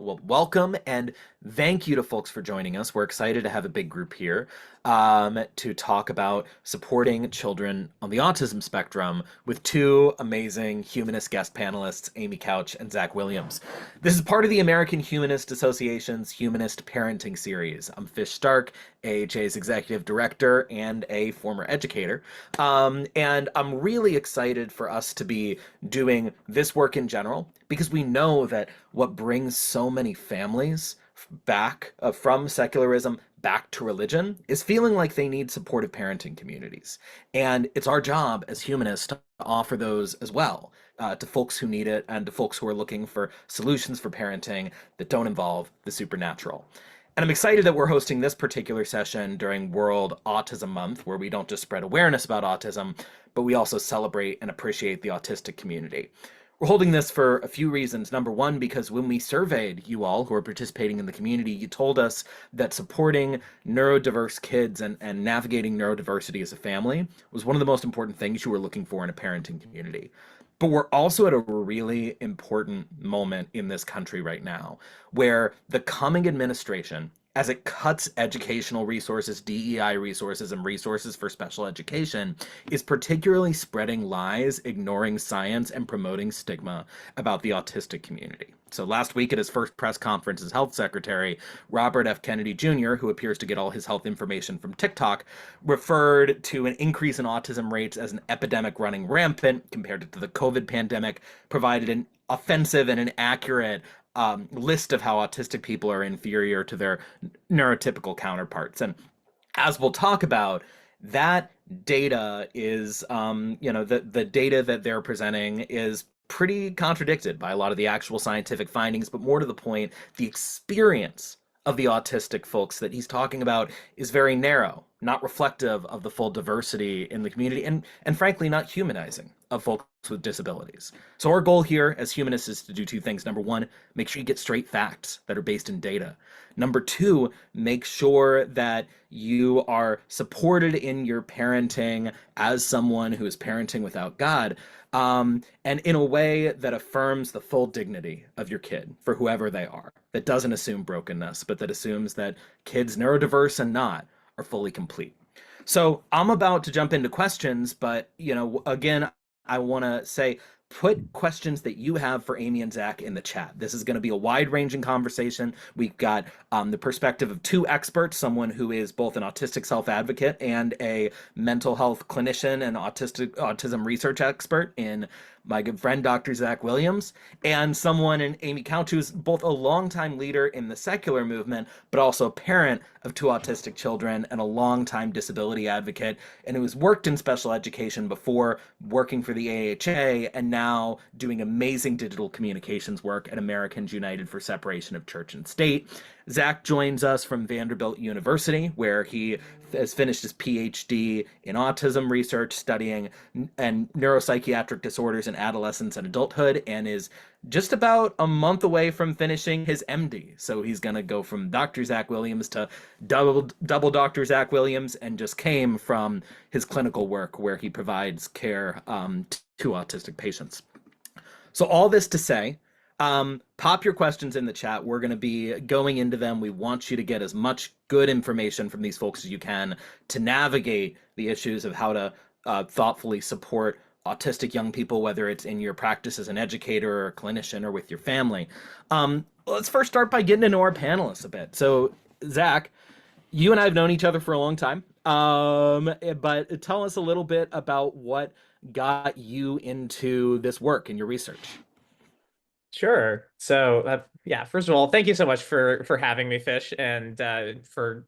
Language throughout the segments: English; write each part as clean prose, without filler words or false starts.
Well, welcome and thank you to folks for joining us. We're excited to have a big group here to talk about supporting children on the autism spectrum with two amazing humanist guest panelists, Amy Couch and Zach Williams. This is part of the American Humanist Association's Humanist Parenting Series. I'm Fish Stark, AHA's executive director and a former educator. And I'm really excited for us to be doing this work in general because we know that what brings so many families back from secularism back to religion is feeling like they need supportive parenting communities. And it's our job as humanists to offer those as well to folks who need it and to folks who are looking for solutions for parenting that don't involve the supernatural. And I'm excited that we're hosting this particular session during World Autism Month, where we don't just spread awareness about autism, but we also celebrate and appreciate the autistic community. We're holding this for a few reasons. Number one, because when we surveyed you all who are participating in the community, you told us that supporting neurodiverse kids and navigating neurodiversity as a family was one of the most important things you were looking for in a parenting community. But we're also at a really important moment in this country right now where the coming administration, as it cuts educational resources, DEI resources, and resources for special education, is particularly spreading lies, ignoring science, and promoting stigma about the autistic community. So last week at his first press conference as health secretary, Robert F. Kennedy Jr., who appears to get all his health information from TikTok, referred to an increase in autism rates as an epidemic running rampant compared to the COVID pandemic, provided an offensive and inaccurate list of how autistic people are inferior to their neurotypical counterparts. And as we'll talk about, that data is, the data that they're presenting is pretty contradicted by a lot of the actual scientific findings, but more to the point, the experience of the autistic folks that he's talking about is very narrow, not reflective of the full diversity in the community, and frankly, not humanizing of folks with disabilities. So our goal here as humanists is to do two things. Number one, make sure you get straight facts that are based in data. Number two, make sure that you are supported in your parenting as someone who is parenting without God, and in a way that affirms the full dignity of your kid for whoever they are, that doesn't assume brokenness, but that assumes that kids, neurodiverse and not, are fully complete. So I'm about to jump into questions, but again, I want to say put questions that you have for Amy and Zach in the chat. This is going to be a wide-ranging conversation. We've got the perspective of two experts, someone who is both an autistic self-advocate and a mental health clinician and autism research expert in my good friend, Dr. Zach Williams, and someone in Amy Couch, who's both a longtime leader in the secular movement, but also a parent of two autistic children and a longtime disability advocate, and who has worked in special education before, working for the AHA, and now doing amazing digital communications work at Americans United for Separation of Church and State. Zach joins us from Vanderbilt University, where he has finished his PhD in autism research, studying and neuropsychiatric disorders in adolescence and adulthood, and is just about a month away from finishing his MD. So he's going to go from Dr. Zach Williams to double Dr. Zach Williams, and just came from his clinical work where he provides care to autistic patients. So all this to say, pop your questions in the chat. We're going to be going into them. We want you to get as much good information from these folks as you can to navigate the issues of how to thoughtfully support autistic young people, whether it's in your practice as an educator or a clinician or with your family. Let's first start by getting to know our panelists a bit. So, Zach, you and I have known each other for a long time, but tell us a little bit about what got you into this work and your research. Sure. So, yeah, first of all, thank you so much for having me, Fish, and for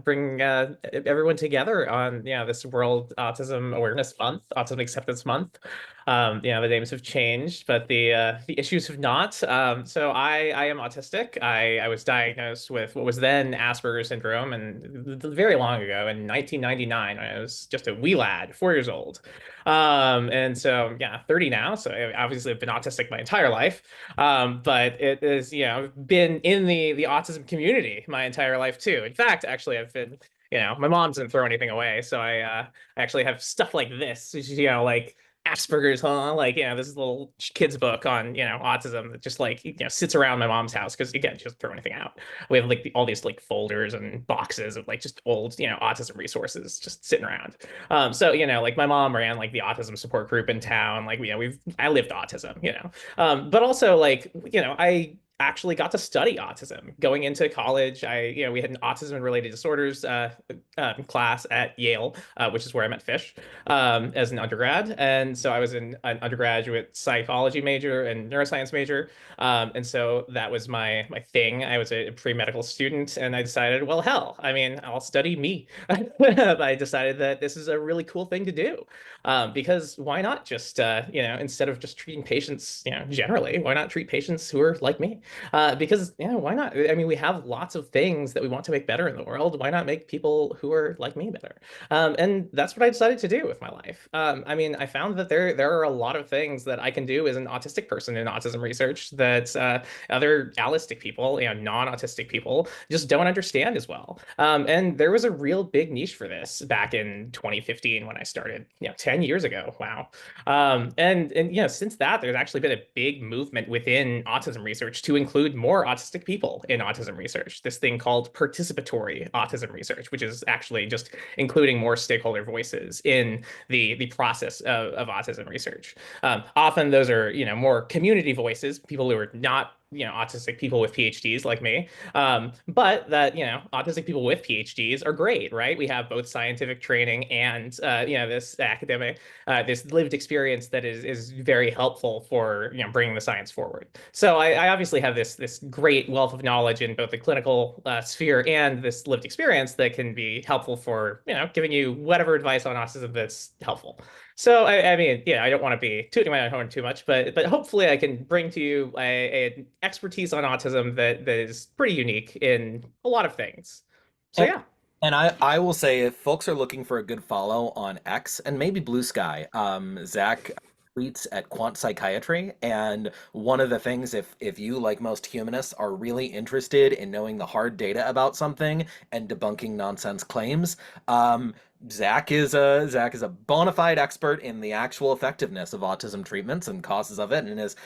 bringing everyone together on this World Autism Awareness Month, Autism Acceptance Month. The names have changed, but the issues have not. So I am autistic. I was diagnosed with what was then Asperger's syndrome, and very long ago in 1999, when I was just a wee lad, 4 years old. And so 30 now. So I obviously have been autistic my entire life. But it is, been in the autism community my entire life too. In fact, actually, I've been, my mom doesn't throw anything away, so I actually have stuff like this, like Asperger's, huh? Like, this little kid's book on, autism that just like, sits around my mom's house because again, she doesn't throw anything out. We have like all these like folders and boxes of like just old, autism resources just sitting around. So, like my mom ran like the autism support group in town. Like, I lived autism, but also like, I actually got to study autism going into college. We had an autism and related disorders class at Yale, which is where I met Fish as an undergrad. And so I was in an undergraduate psychology major and neuroscience major. And so that was my thing. I was a pre-medical student, and I decided, well, hell, I mean, I'll study me. I decided that this is a really cool thing to do. Because why not just, instead of just treating patients, generally, why not treat patients who are like me? Because, why not? I mean, we have lots of things that we want to make better in the world. Why not make people who are like me better? And that's what I decided to do with my life. I mean, I found that there are a lot of things that I can do as an autistic person in autism research that other allistic people, non-autistic people, just don't understand as well. And there was a real big niche for this back in 2015 when I started, 10 years ago. Wow. And since that, there's actually been a big movement within autism research to include more autistic people in autism research. This thing called participatory autism research, which is actually just including more stakeholder voices in the process of autism research. Often those are, more community voices, people who are not autistic people with PhDs like me. But that, autistic people with PhDs are great, right? We have both scientific training and, this academic, this lived experience that is very helpful for, bringing the science forward. So I obviously have this great wealth of knowledge in both the clinical sphere and this lived experience that can be helpful for, giving you whatever advice on autism that's helpful. So I mean, I don't want to be tooting my own horn too much, but hopefully I can bring to you an expertise on autism that is pretty unique in a lot of things. So And, yeah. and I will say, if folks are looking for a good follow on X and maybe Blue Sky, Zach tweets at Quant Psychiatry, and one of the things, if you, like most humanists, are really interested in knowing the hard data about something and debunking nonsense claims, Zach is a bona fide expert in the actual effectiveness of autism treatments and causes of it, and is,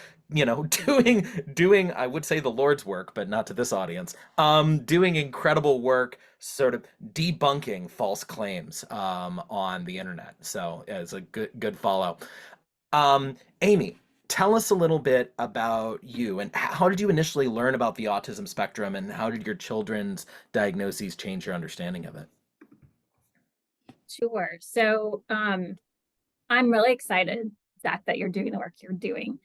doing I would say the Lord's work, but not to this audience, doing incredible work sort of debunking false claims on the internet. So yeah, it's a good follow. Amy, tell us a little bit about you, and how did you initially learn about the autism spectrum, and how did your children's diagnoses change your understanding of it? Sure. So I'm really excited, Zach, that you're doing the work you're doing.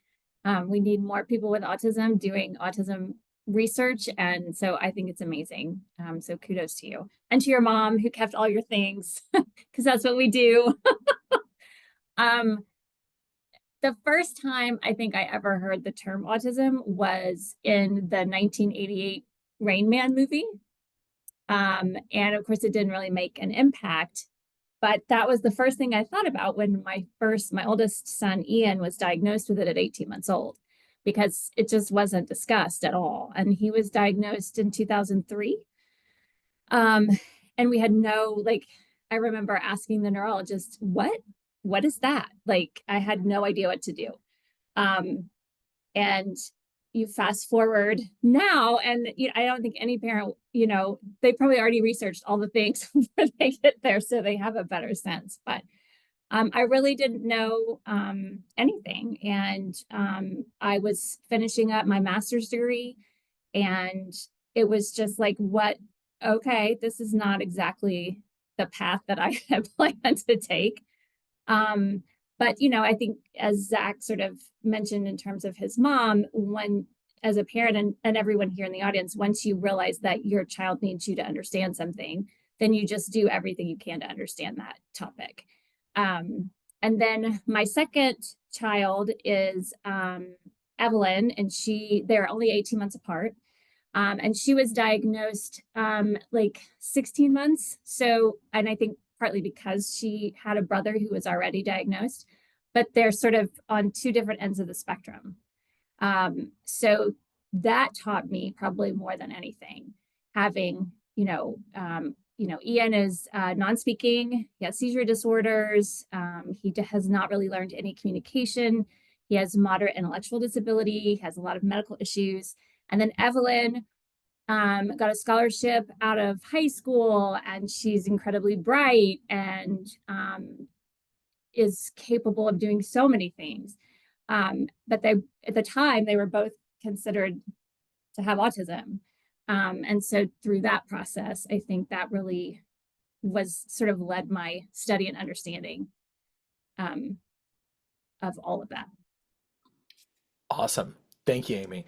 We need more people with autism doing autism research. And so I think it's amazing. So kudos to you and to your mom who kept all your things, because that's what we do. um, the first time I think I ever heard the term autism was in the 1988 Rain Man movie. And of course, it didn't really make an impact. But that was the first thing I thought about when my oldest son, Ian, was diagnosed with it at 18 months old, because it just wasn't discussed at all. And he was diagnosed in 2003. And we had I remember asking the neurologist, what is that? Like, I had no idea what to do. And you fast forward now, and I don't think any parent, they probably already researched all the things before they get there, so they have a better sense. But I really didn't know anything, and I was finishing up my master's degree, and it was just like, what? Okay, this is not exactly the path that I had planned to take. But I think, as Zach sort of mentioned in terms of his mom, when as a parent, and everyone here in the audience, once you realize that your child needs you to understand something, then you just do everything you can to understand that topic. And then my second child is Evelyn, and they're only 18 months apart. And she was diagnosed like 16 months. So, and I think partly because she had a brother who was already diagnosed, but they're sort of on two different ends of the spectrum. So that taught me probably more than anything, having, Ian is non-speaking. He has seizure disorders. He has not really learned any communication. He has moderate intellectual disability. He has a lot of medical issues. And then Evelyn got a scholarship out of high school, and she's incredibly bright and is capable of doing so many things. But they, at the time, they were both considered to have autism. And so through that process, I think that really was sort of led my study and understanding of all of that. Awesome. Thank you, Amy.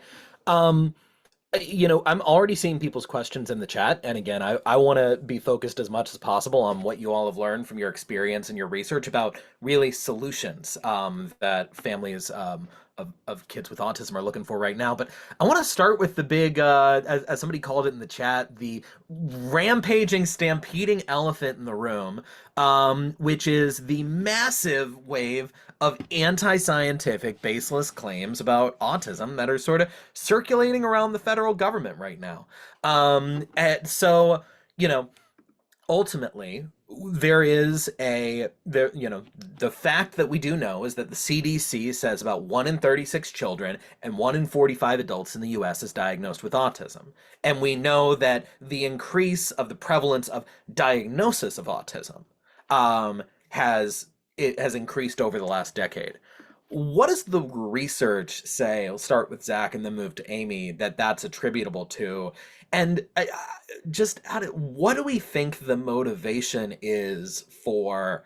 I'm already seeing people's questions in the chat. And again, I want to be focused as much as possible on what you all have learned from your experience and your research about really solutions that families of kids with autism are looking for right now. But I want to start with the big, as somebody called it in the chat, the rampaging, stampeding elephant in the room, which is the massive wave of anti-scientific, baseless claims about autism that are sort of circulating around the federal government right now. And so, ultimately, the fact that we do know is that the CDC says about 1 in 36 children and 1 in 45 adults in the US is diagnosed with autism. And we know that the increase of the prevalence of diagnosis of autism has increased over the last decade. What does the research say? I'll start with Zach and then move to Amy, that's attributable to. And what do we think the motivation is for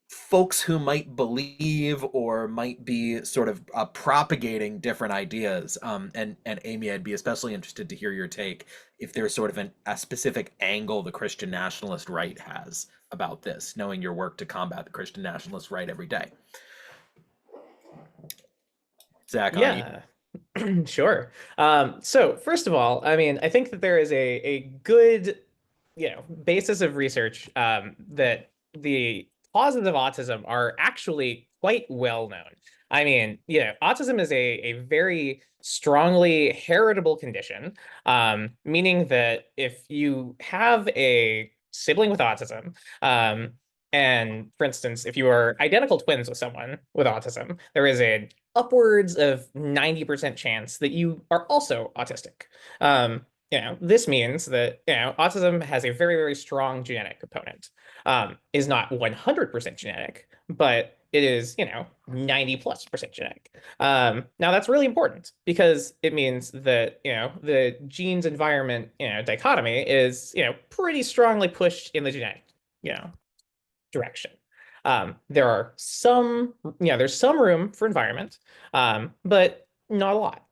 folks who might believe or might be sort of propagating different ideas? And Amy, I'd be especially interested to hear your take if there's sort of a specific angle the Christian nationalist right has about this, knowing your work to combat the Christian nationalist right every day. Zach, on you. Yeah, sure. So first of all, I mean, I think that there is a good, basis of research that the causes of autism are actually quite well known. I mean, autism is a very strongly heritable condition, meaning that if you have a sibling with autism, and for instance, if you are identical twins with someone with autism, there is an upwards of 90% chance that you are also autistic. This means that, autism has a very, very strong genetic component. Is not 100% genetic, but it is, 90+% genetic. Now that's really important because it means that, the genes environment, dichotomy is, pretty strongly pushed in the genetic, direction. There's some room for environment, but not a lot.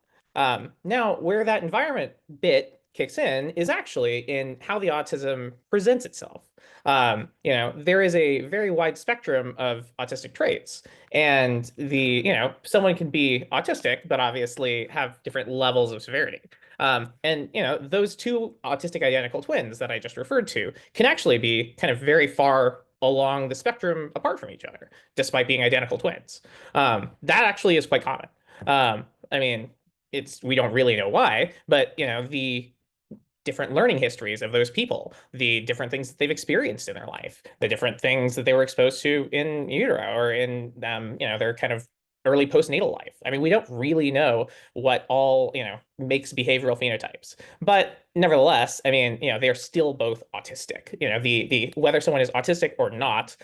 Now, where that environment bit kicks in is actually in how the autism presents itself. There is a very wide spectrum of autistic traits, and someone can be autistic, but obviously have different levels of severity. And those two autistic identical twins that I just referred to can actually be kind of very far along the spectrum apart from each other, despite being identical twins. That actually is quite common. I mean, we don't really know why, but the different learning histories of those people, the different things that they've experienced in their life, the different things that they were exposed to in utero or in their kind of early postnatal life. I mean, we don't really know what all, makes behavioral phenotypes, but nevertheless, I mean, they're still both autistic. The whether someone is autistic or not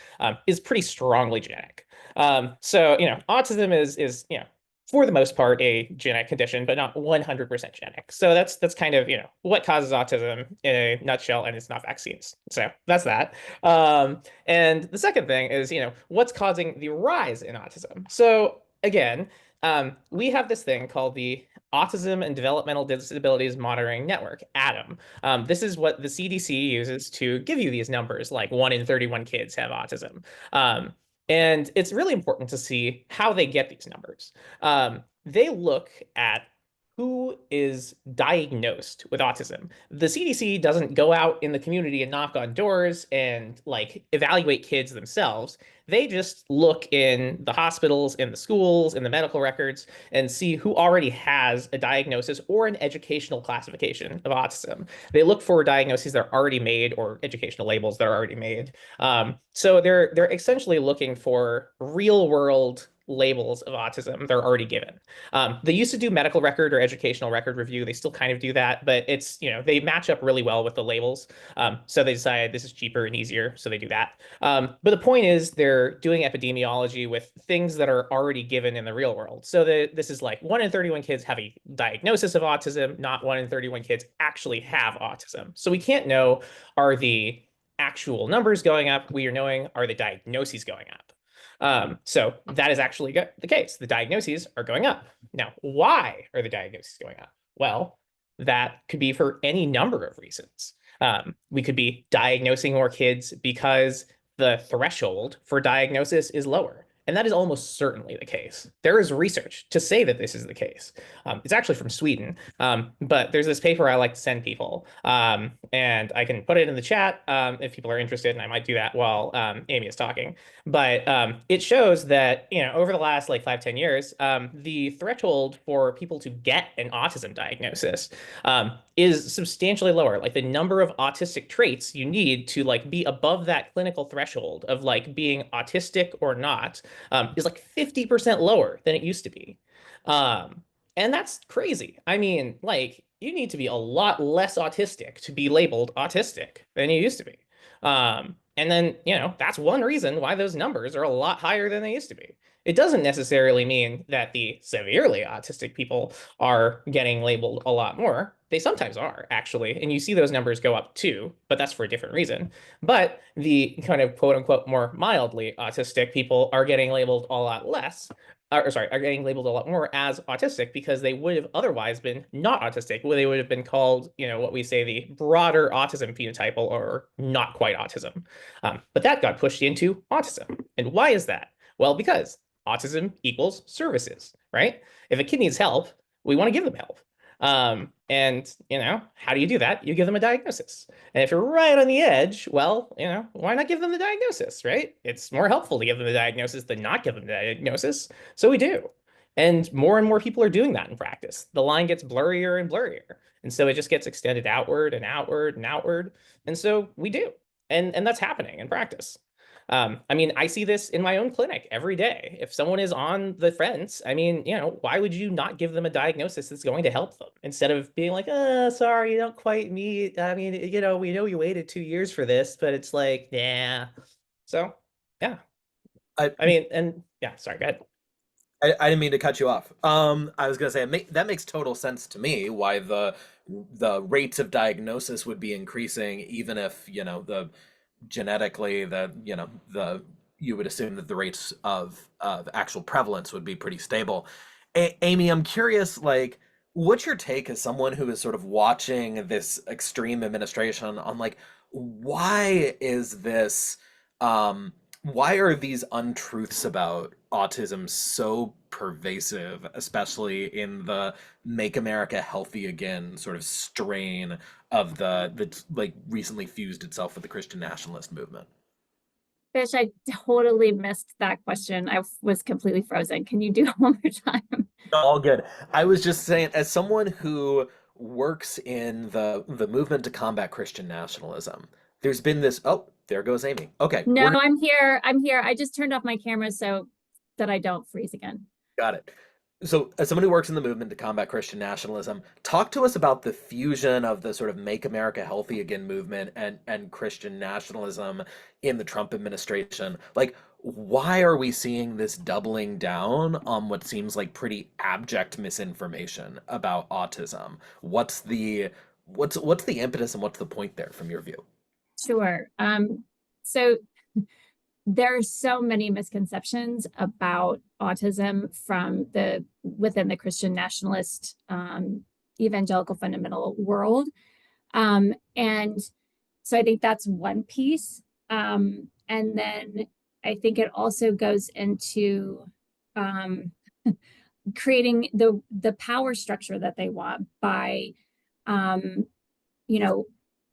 is pretty strongly genetic. So, autism is for the most part, a genetic condition, but not 100% genetic. So that's kind of, what causes autism in a nutshell, and it's not vaccines. So that's that. And the second thing is, what's causing the rise in autism? So again, we have this thing called the Autism and Developmental Disabilities Monitoring Network, ADDM. This is what the CDC uses to give you these numbers, like 1 in 31 kids have autism. And it's really important to see how they get these numbers. They look at who is diagnosed with autism. The CDC doesn't go out in the community and knock on doors and like evaluate kids themselves. They just look in the hospitals, in the schools, in the medical records, and see who already has a diagnosis or an educational classification of autism. They look for diagnoses that are already made or educational labels that are already made. So they're essentially looking for real world labels of autism they're already given. They used to do medical record or educational record review. They still kind of do that, but it's, they match up really well with the labels. So they decided this is cheaper and easier, so they do that. But the point is they're doing epidemiology with things that are already given in the real world. So this is like 1 in 31 kids have a diagnosis of autism, not 1 in 31 kids actually have autism. So we can't know, are the actual numbers going up? We are knowing, are the diagnoses going up? So that is actually the case. The diagnoses are going up. Now, why are the diagnoses going up? Well, that could be for any number of reasons. We could be diagnosing more kids because the threshold for diagnosis is lower. And that is almost certainly the case. There is research to say that this is the case. It's actually from Sweden, but there's this paper I like to send people, and I can put it in the chat if people are interested, and I might do that while Amy is talking. But it shows that, over the last like 5-10 years, the threshold for people to get an autism diagnosis is substantially lower. Like the number of autistic traits you need to like be above that clinical threshold of like being autistic or not is like 50% lower than it used to be. And that's crazy. I mean, like you need to be a lot less autistic to be labeled autistic than you used to be. And then, that's one reason why those numbers are a lot higher than they used to be. It doesn't necessarily mean that the severely autistic people are getting labeled a lot more. They sometimes are, actually, and you see those numbers go up too, but that's for a different reason. But the kind of quote unquote more mildly autistic people are getting labeled a lot less, are getting labeled a lot more as autistic because they would have otherwise been not autistic. Well, they would have been called, what we say the broader autism phenotype or not quite autism. But that got pushed into autism. And why is that? Well, because autism equals services, right? If a kid needs help, we want to give them help. And how do you do that? You give them a diagnosis. And if you're right on the edge, well, why not give them the diagnosis, right? It's more helpful to give them the diagnosis than not give them the diagnosis. So we do. And more people are doing that in practice. The line gets blurrier and blurrier. And so it just gets extended outward and outward and outward. And so we do. And that's happening in practice. I mean, I see this in my own clinic every day. If someone is on the fence, I mean, why would you not give them a diagnosis that's going to help them instead of being like, sorry, you don't quite meet. I mean, we know you waited 2 years for this, but it's like, yeah. So, yeah. I mean, and yeah, sorry, go ahead. I didn't mean to cut you off. I was gonna say that makes total sense to me. Why the rates of diagnosis would be increasing, even if the genetically you would assume that the rates of actual prevalence would be pretty stable. Amy, I'm curious, like, what's your take as someone who is sort of watching this extreme administration on like why is this why are these untruths about autism so pervasive, especially in the Make America Healthy Again sort of strain of the like recently fused itself with the Christian nationalist movement? Fish, I totally missed that question. I was completely frozen. Can you do it one more time? All good. I was just saying, as someone who works in the movement to combat Christian nationalism, there's been this. Oh, there goes Amy. Okay, No, I'm here. I'm here. I just turned off my camera so that I don't freeze again. got it. So, as someone who works in the movement to combat Christian nationalism, talk to us about the fusion of the sort of Make America Healthy Again movement and Christian nationalism in the Trump administration. Like, why are we seeing this doubling down on what seems like pretty abject misinformation about autism? What's the impetus and what's the point there from your view? Sure. So there are so many misconceptions about autism from within the Christian nationalist evangelical fundamental world. And so I think that's one piece. And then I think it also goes into creating the power structure that they want by, you know,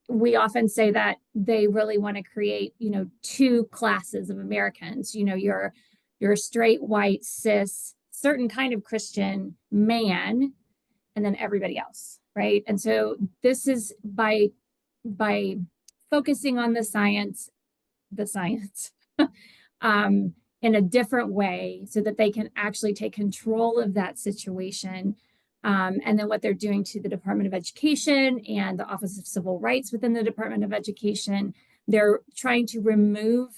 we often say that they really want to create, two classes of Americans. You're a straight, white, cis, certain kind of Christian man, and then everybody else, right? And so this is by focusing on the science, in a different way so that they can actually take control of that situation. And then what they're doing to the Department of Education and the Office of Civil Rights within the Department of Education, they're trying to remove,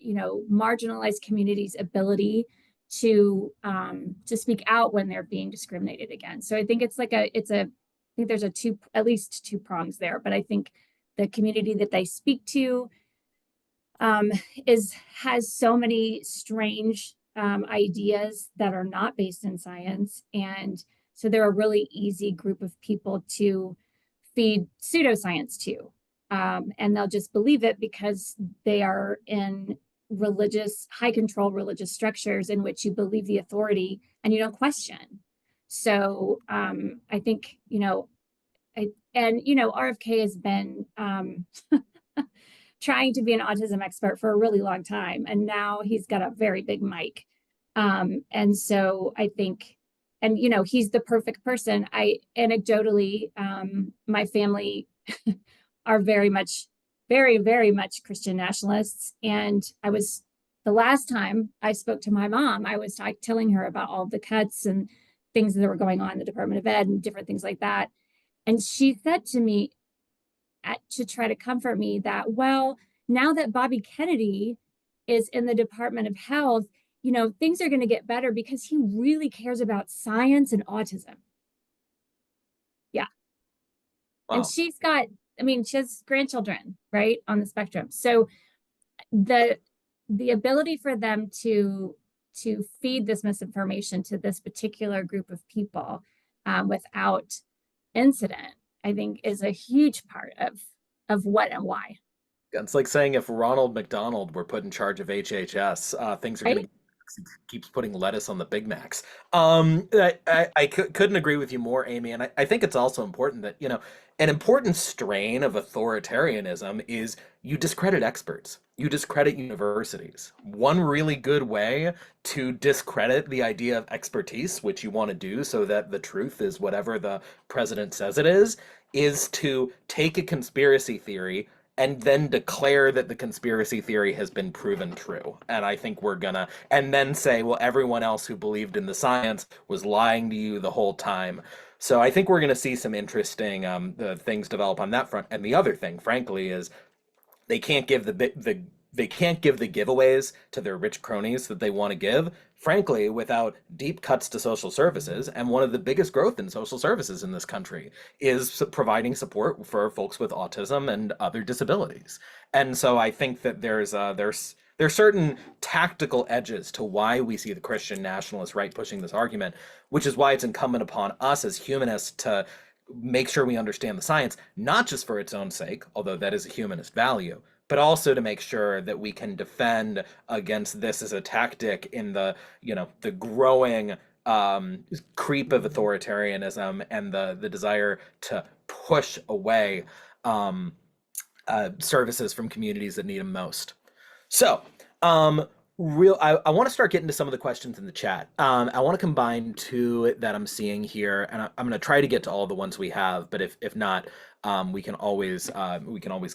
marginalized communities' ability to speak out when they're being discriminated against. So I think I think there's at least two prongs there, but I think the community that they speak to has so many strange ideas that are not based in science, and so they're a really easy group of people to feed pseudoscience to, and they'll just believe it because they are in high control religious structures in which you believe the authority and you don't question. So I think RFK has been trying to be an autism expert for a really long time, and now he's got a very big mic. And so I think, and he's the perfect person. Anecdotally, my family are very, very much Christian nationalists. And the last time I spoke to my mom, I was telling her about all the cuts and things that were going on in the Department of Ed and different things like that. And she said to me, to try to comfort me, that, well, now that Bobby Kennedy is in the Department of Health, things are going to get better because he really cares about science and autism. Yeah. Wow. And she has grandchildren, right, on the spectrum. So the ability for them to feed this misinformation to this particular group of people without incident, I think, is a huge part of what and why. It's like saying if Ronald McDonald were put in charge of HHS, things are going to keeps putting lettuce on the Big Macs. I couldn't agree with you more, Amy. And I think it's also important that, an important strain of authoritarianism is you discredit experts. You discredit universities. One really good way to discredit the idea of expertise, which you want to do so that the truth is whatever the president says it is to take a conspiracy theory and then declare that the conspiracy theory has been proven true. And I think and then say, well, everyone else who believed in the science was lying to you the whole time. So I think we're going to see some interesting things develop on that front. And the other thing, frankly, is they can't give they can't give the giveaways to their rich cronies that they want to give, frankly, without deep cuts to social services. And one of the biggest growth in social services in this country is providing support for folks with autism and other disabilities. And so I think that there's certain tactical edges to why we see the Christian nationalist right pushing this argument, which is why it's incumbent upon us as humanists to make sure we understand the science, not just for its own sake, although that is a humanist value, but also to make sure that we can defend against this as a tactic in the growing creep of authoritarianism and the desire to push away services from communities that need them most. So, I want to start getting to some of the questions in the chat. I want to combine two that I'm seeing here, and I'm going to try to get to all the ones we have, but if not, we can always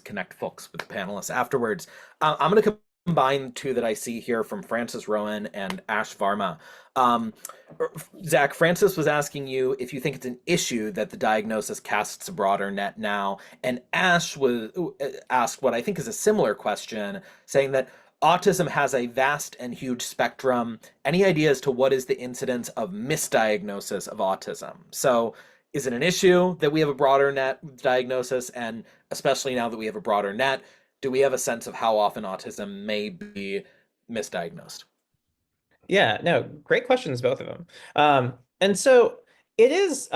connect folks with the panelists afterwards. I'm going to combine two that I see here from Francis Rowan and Ash Varma. Zach, Francis was asking you if you think it's an issue that the diagnosis casts a broader net now, and Ash was asked what I think is a similar question, saying that autism has a vast and huge spectrum. Any idea as to what is the incidence of misdiagnosis of autism? So is it an issue that we have a broader net diagnosis? And especially now that we have a broader net, do we have a sense of how often autism may be misdiagnosed? Yeah, no, great questions, both of them. And so it is,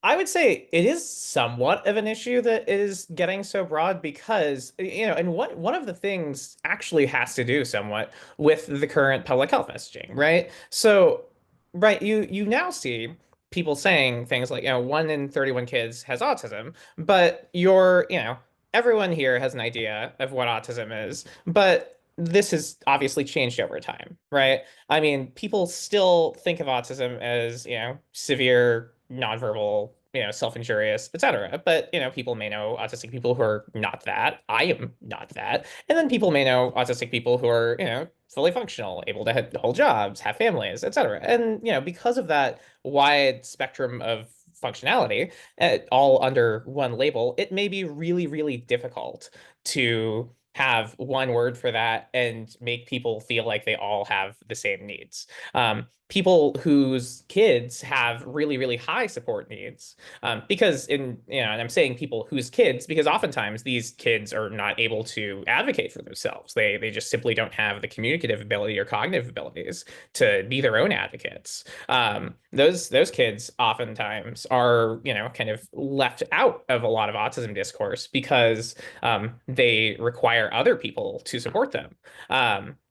I would say it is somewhat of an issue that is getting so broad because, and one of the things actually has to do somewhat with the current public health messaging, right? So, right, you now see people saying things like, 1 in 31 kids has autism, but everyone here has an idea of what autism is, but this has obviously changed over time, right? I mean, people still think of autism as, severe, nonverbal, self-injurious, etc. But, people may know autistic people who are not that. I am not that. And then people may know autistic people who are, fully functional, able to hold jobs, have families, etc. And, because of that wide spectrum of functionality, all under one label, it may be really, really difficult to have one word for that and make people feel like they all have the same needs. People whose kids have really, really high support needs, because and I'm saying people whose kids, because oftentimes these kids are not able to advocate for themselves. They just simply don't have the communicative ability or cognitive abilities to be their own advocates. Those kids oftentimes are, kind of left out of a lot of autism discourse because they require other people to support them.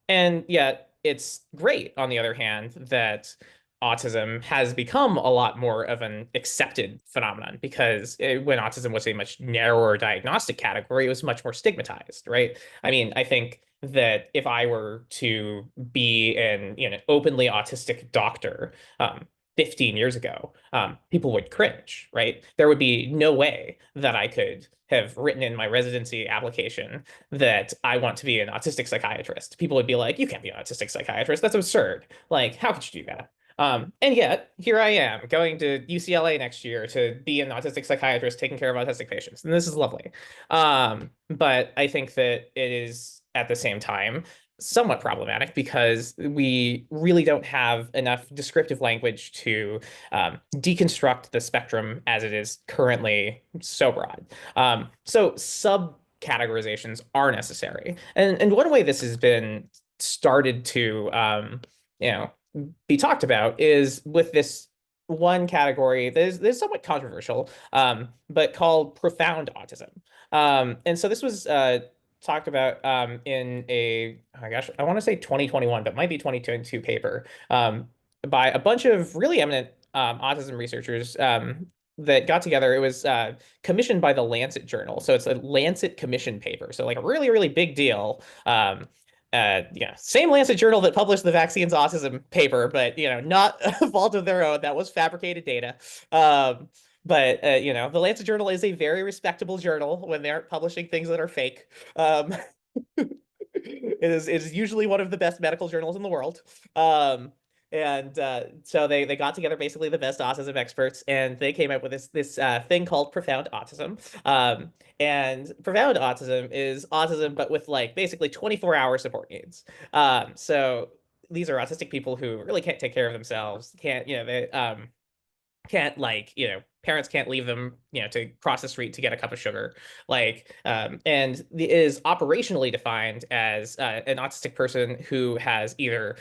And yet it's great, on the other hand, that autism has become a lot more of an accepted phenomenon because when autism was a much narrower diagnostic category, it was much more stigmatized, right? I mean, I think that if I were to be an openly autistic doctor, 15 years ago, people would cringe, right? There would be no way that I could have written in my residency application that I want to be an autistic psychiatrist. People would be like, you can't be an autistic psychiatrist. That's absurd. Like, how could you do that? And yet, here I am going to UCLA next year to be an autistic psychiatrist taking care of autistic patients. And this is lovely. But I think that it is, at the same time, somewhat problematic because we really don't have enough descriptive language to deconstruct the spectrum as it is currently so broad. So subcategorizations are necessary. And one way this has been started to, be talked about is with this one category that is somewhat controversial, but called profound autism. And so this was talked about in a, oh my gosh, I want to say 2021, but might be 2022 paper by a bunch of really eminent autism researchers that got together. It was commissioned by the Lancet Journal. So it's a Lancet commission paper. So like a really, really big deal. Same Lancet Journal that published the vaccines autism paper, but not a fault of their own. That was fabricated data. But the Lancet Journal is a very respectable journal when they aren't publishing things that are fake. It is usually one of the best medical journals in the world. And so they got together basically the best autism experts, and they came up with this thing called profound autism. And profound autism is autism, but with like basically 24-hour support needs. So these are autistic people who really can't take care of themselves, can't like parents can't leave them to cross the street to get a cup of sugar, like and it is operationally defined as an autistic person who has either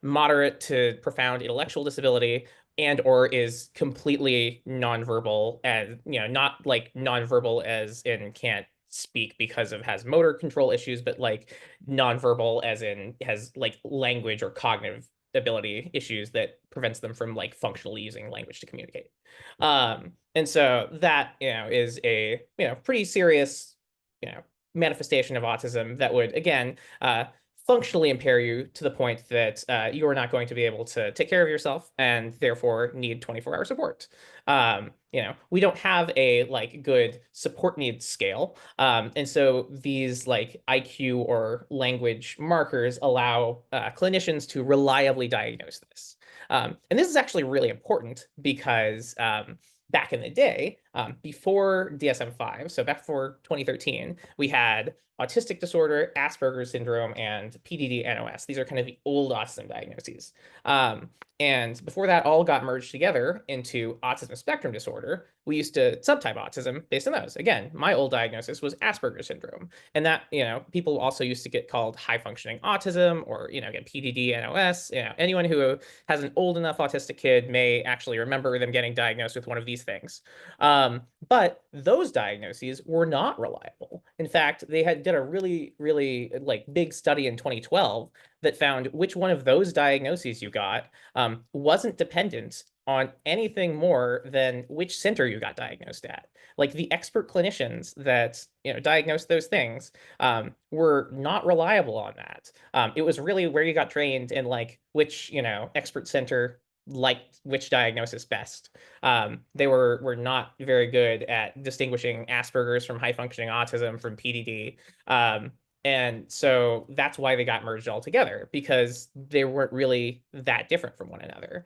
moderate to profound intellectual disability and or is completely nonverbal, and not like nonverbal as in can't speak because of has motor control issues, but like nonverbal as in has like language or cognitive ability issues that prevents them from like functionally using language to communicate. And so that is a pretty serious manifestation of autism that would again functionally impair you to the point that you are not going to be able to take care of yourself and therefore need 24-hour support. We don't have a like good support needs scale. And so these like IQ or language markers allow clinicians to reliably diagnose this. And this is actually really important because back in the day, before DSM-5, so back before 2013, we had autistic disorder, Asperger's syndrome, and PDD-NOS. These are kind of the old autism diagnoses. And before that all got merged together into autism spectrum disorder, we used to subtype autism based on those. Again, my old diagnosis was Asperger's syndrome. And that, people also used to get called high functioning autism or, get PDD-NOS. Anyone who has an old enough autistic kid may actually remember them getting diagnosed with one of these these things. But those diagnoses were not reliable. In fact, they did a really, really like big study in 2012 that found which one of those diagnoses you got wasn't dependent on anything more than which center you got diagnosed at. Like the expert clinicians that diagnosed those things were not reliable on that. It was really where you got trained and like which expert center liked which diagnosis best. They were not very good at distinguishing Asperger's from high functioning autism from PDD. And so that's why they got merged all together, because they weren't really that different from one another,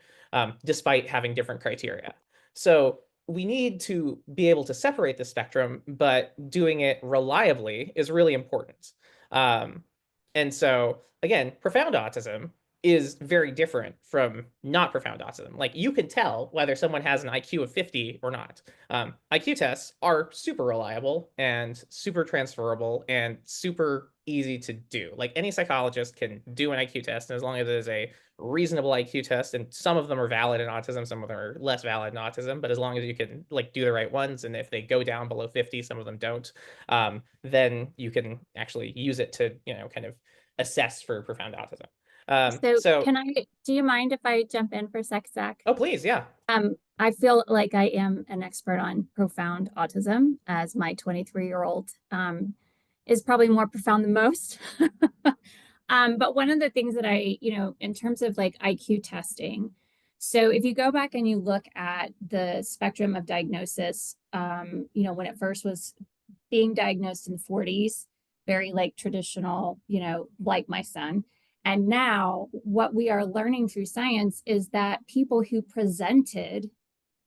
despite having different criteria. So we need to be able to separate the spectrum, but doing it reliably is really important. And so again, profound autism is very different from not profound autism. Like you can tell whether someone has an IQ of 50 or not. IQ tests are super reliable and super transferable and super easy to do. Like any psychologist can do an IQ test, and as long as it is a reasonable IQ test, and some of them are valid in autism, some of them are less valid in autism, but as long as you can like do the right ones, and if they go down below 50, some of them don't, then you can actually use it to kind of assess for profound autism. So do you mind if I jump in for a sec, Zach? Oh, please, yeah. I feel like I am an expert on profound autism, as my 23-year-old is probably more profound than most. But one of the things that I, in terms of like IQ testing, so if you go back and you look at the spectrum of diagnosis, when it first was being diagnosed in the 40s, very like traditional, like my son. And now what we are learning through science is that people who presented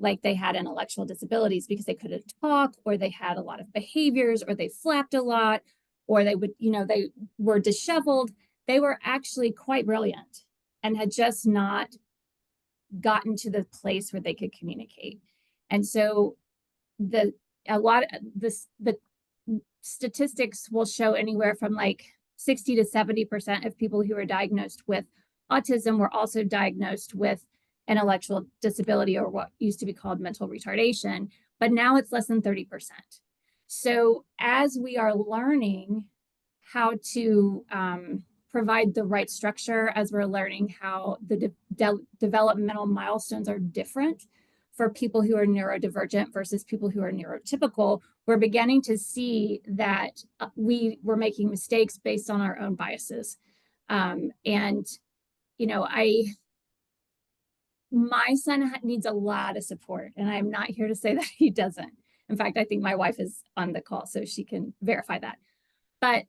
like they had intellectual disabilities because they couldn't talk, or they had a lot of behaviors, or they flapped a lot, or they would, they were disheveled, they were actually quite brilliant and had just not gotten to the place where they could communicate. And so the statistics will show anywhere from like 60 to 70% of people who are diagnosed with autism were also diagnosed with intellectual disability, or what used to be called mental retardation, but now it's less than 30%. So as we are learning how to provide the right structure, as we're learning how the developmental milestones are different for people who are neurodivergent versus people who are neurotypical, we're beginning to see that we were making mistakes based on our own biases. My son needs a lot of support, and I'm not here to say that he doesn't. In fact, I think my wife is on the call, so she can verify that. But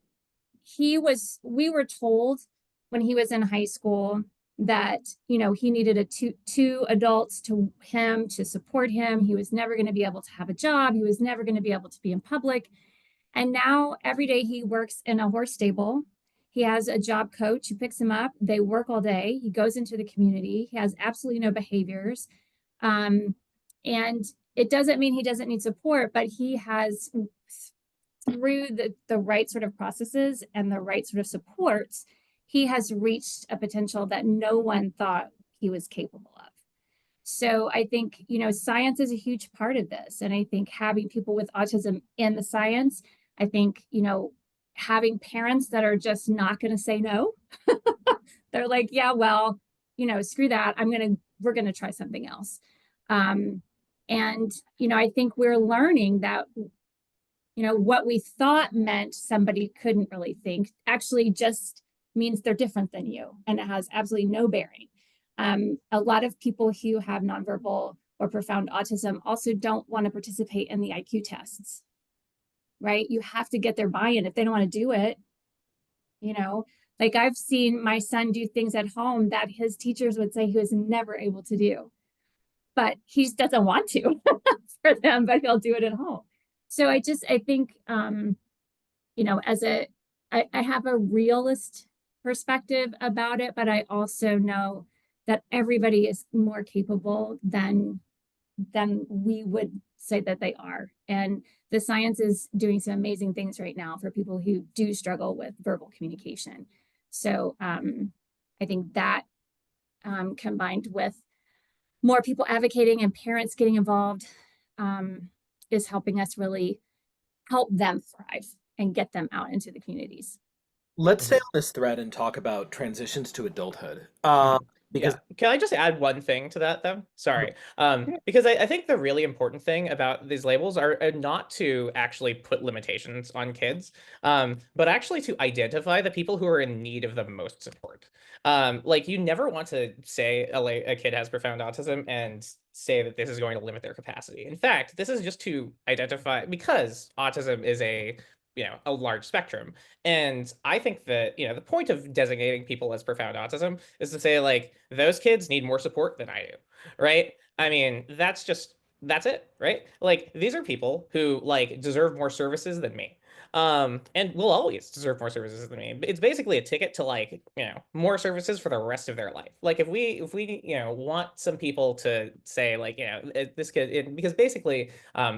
we were told when he was in high school that, he needed two adults to support him. He was never going to be able to have a job. He was never going to be able to be in public. And now every day he works in a horse stable. He has a job coach who picks him up. They work all day. He goes into the community. He has absolutely no behaviors. And it doesn't mean he doesn't need support, but he has, through the right sort of processes and the right sort of supports, he has reached a potential that no one thought he was capable of. So I think, science is a huge part of this. And I think having people with autism in the science, I think, having parents that are just not going to say no. They're like, yeah, well, screw that. We're going to try something else. And, I think we're learning that, what we thought meant somebody couldn't really think actually just means they're different than you, and it has absolutely no bearing. A lot of people who have nonverbal or profound autism also don't want to participate in the IQ tests, right? You have to get their buy-in if they don't want to do it. Like I've seen my son do things at home that his teachers would say he was never able to do, but he just doesn't want to for them, but he'll do it at home. So I think, I have a realist perspective about it, but I also know that everybody is more capable than we would say that they are. And the science is doing some amazing things right now for people who do struggle with verbal communication. So I think that combined with more people advocating and parents getting involved, is helping us really help them thrive and get them out into the communities. Let's stay on this thread and talk about transitions to adulthood. Because Yeah. Can I just add one thing to that though? Sorry. Because I think the really important thing about these labels are not to actually put limitations on kids, but actually to identify the people who are in need of the most support. Like you never want to say a kid has profound autism and say that this is going to limit their capacity. In fact, this is just to identify, because autism is a large spectrum. And I think that, the point of designating people as profound autism is to say, like, those kids need more support than I do, right? I mean, that's it, right? Like, these are people who, like, deserve more services than me. And will always deserve more services than me. It's basically a ticket to, like, more services for the rest of their life. Like if we want some people to say, like, this kid, because basically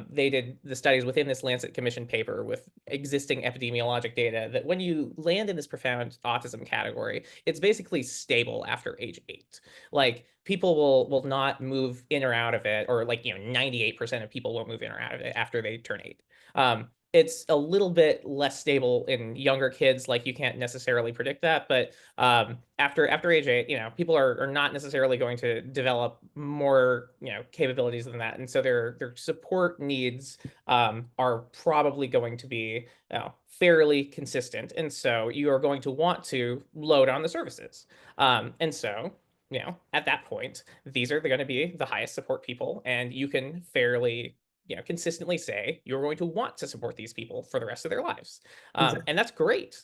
they did the studies within this Lancet Commission paper with existing epidemiologic data that when you land in this profound autism category, it's basically stable after age 8. Like people will not move in or out of it, or like 98% of people won't move in or out of it after they turn 8. It's a little bit less stable in younger kids. Like you can't necessarily predict that, but after age 8, people are not necessarily going to develop more capabilities than that, and so their support needs are probably going to be fairly consistent, and so you are going to want to load on the services, and so at that point these are going to be the highest support people, and you can fairly consistently say you're going to want to support these people for the rest of their lives. And that's great.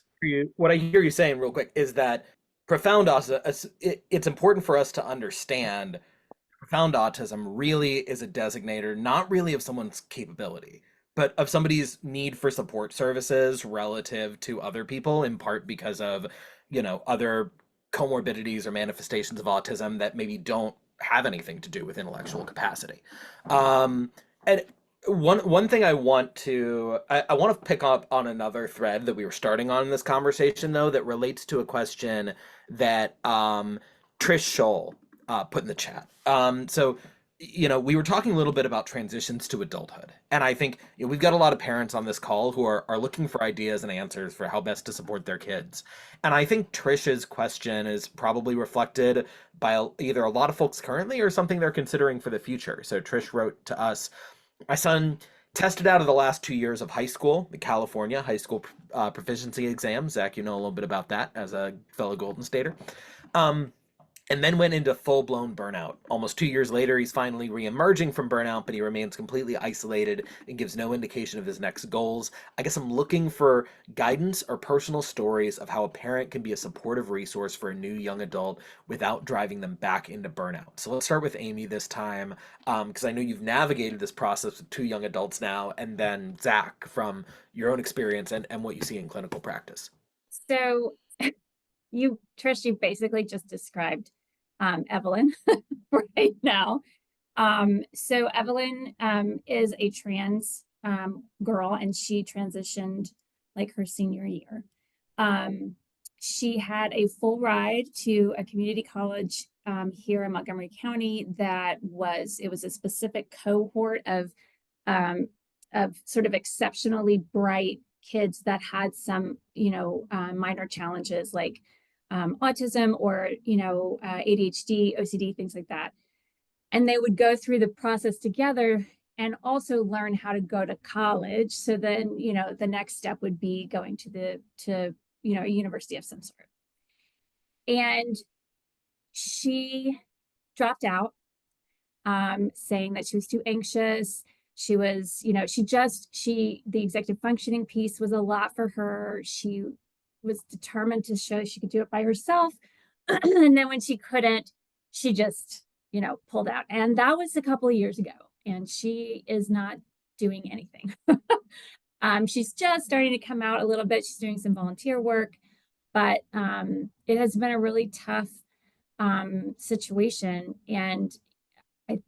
what I hear you saying real quick is that profound autism, it's important for us to understand profound autism really is a designator, not really of someone's capability, but of somebody's need for support services relative to other people, in part because of, other comorbidities or manifestations of autism that maybe don't have anything to do with intellectual capacity. And one thing I want to pick up on another thread that we were starting on in this conversation, though, that relates to a question that Trish Scholl put in the chat. So we were talking a little bit about transitions to adulthood, and I think we've got a lot of parents on this call who are looking for ideas and answers for how best to support their kids. And I think Trish's question is probably reflected by either a lot of folks currently or something they're considering for the future. So Trish wrote to us, my son tested out of the last 2 years of high school, the California high school proficiency exam. Zach, you know a little bit about that as a fellow Golden Stater. And then went into full-blown burnout. Almost 2 years later, he's finally re-emerging from burnout, but he remains completely isolated and gives no indication of his next goals. I guess I'm looking for guidance or personal stories of how a parent can be a supportive resource for a new young adult without driving them back into burnout. So let's start with Amy this time, because I know you've navigated this process with 2 young adults now, and then Zach, from your own experience and what you see in clinical practice. So Trish, you basically just described Evelyn right now. So Evelyn is a trans girl, and she transitioned like her senior year. She had a full ride to a community college here in Montgomery County it was a specific cohort of sort of exceptionally bright kids that had some minor challenges like autism or ADHD, OCD, things like that. And they would go through the process together and also learn how to go to college. So then, the next step would be going to a university of some sort. And she dropped out, saying that she was too anxious. She was, the executive functioning piece was a lot for her. She was determined to show she could do it by herself. And then when she couldn't, she just, pulled out. And that was a couple of years ago. And she is not doing anything. She's just starting to come out a little bit. She's doing some volunteer work, but it has been a really tough situation. And I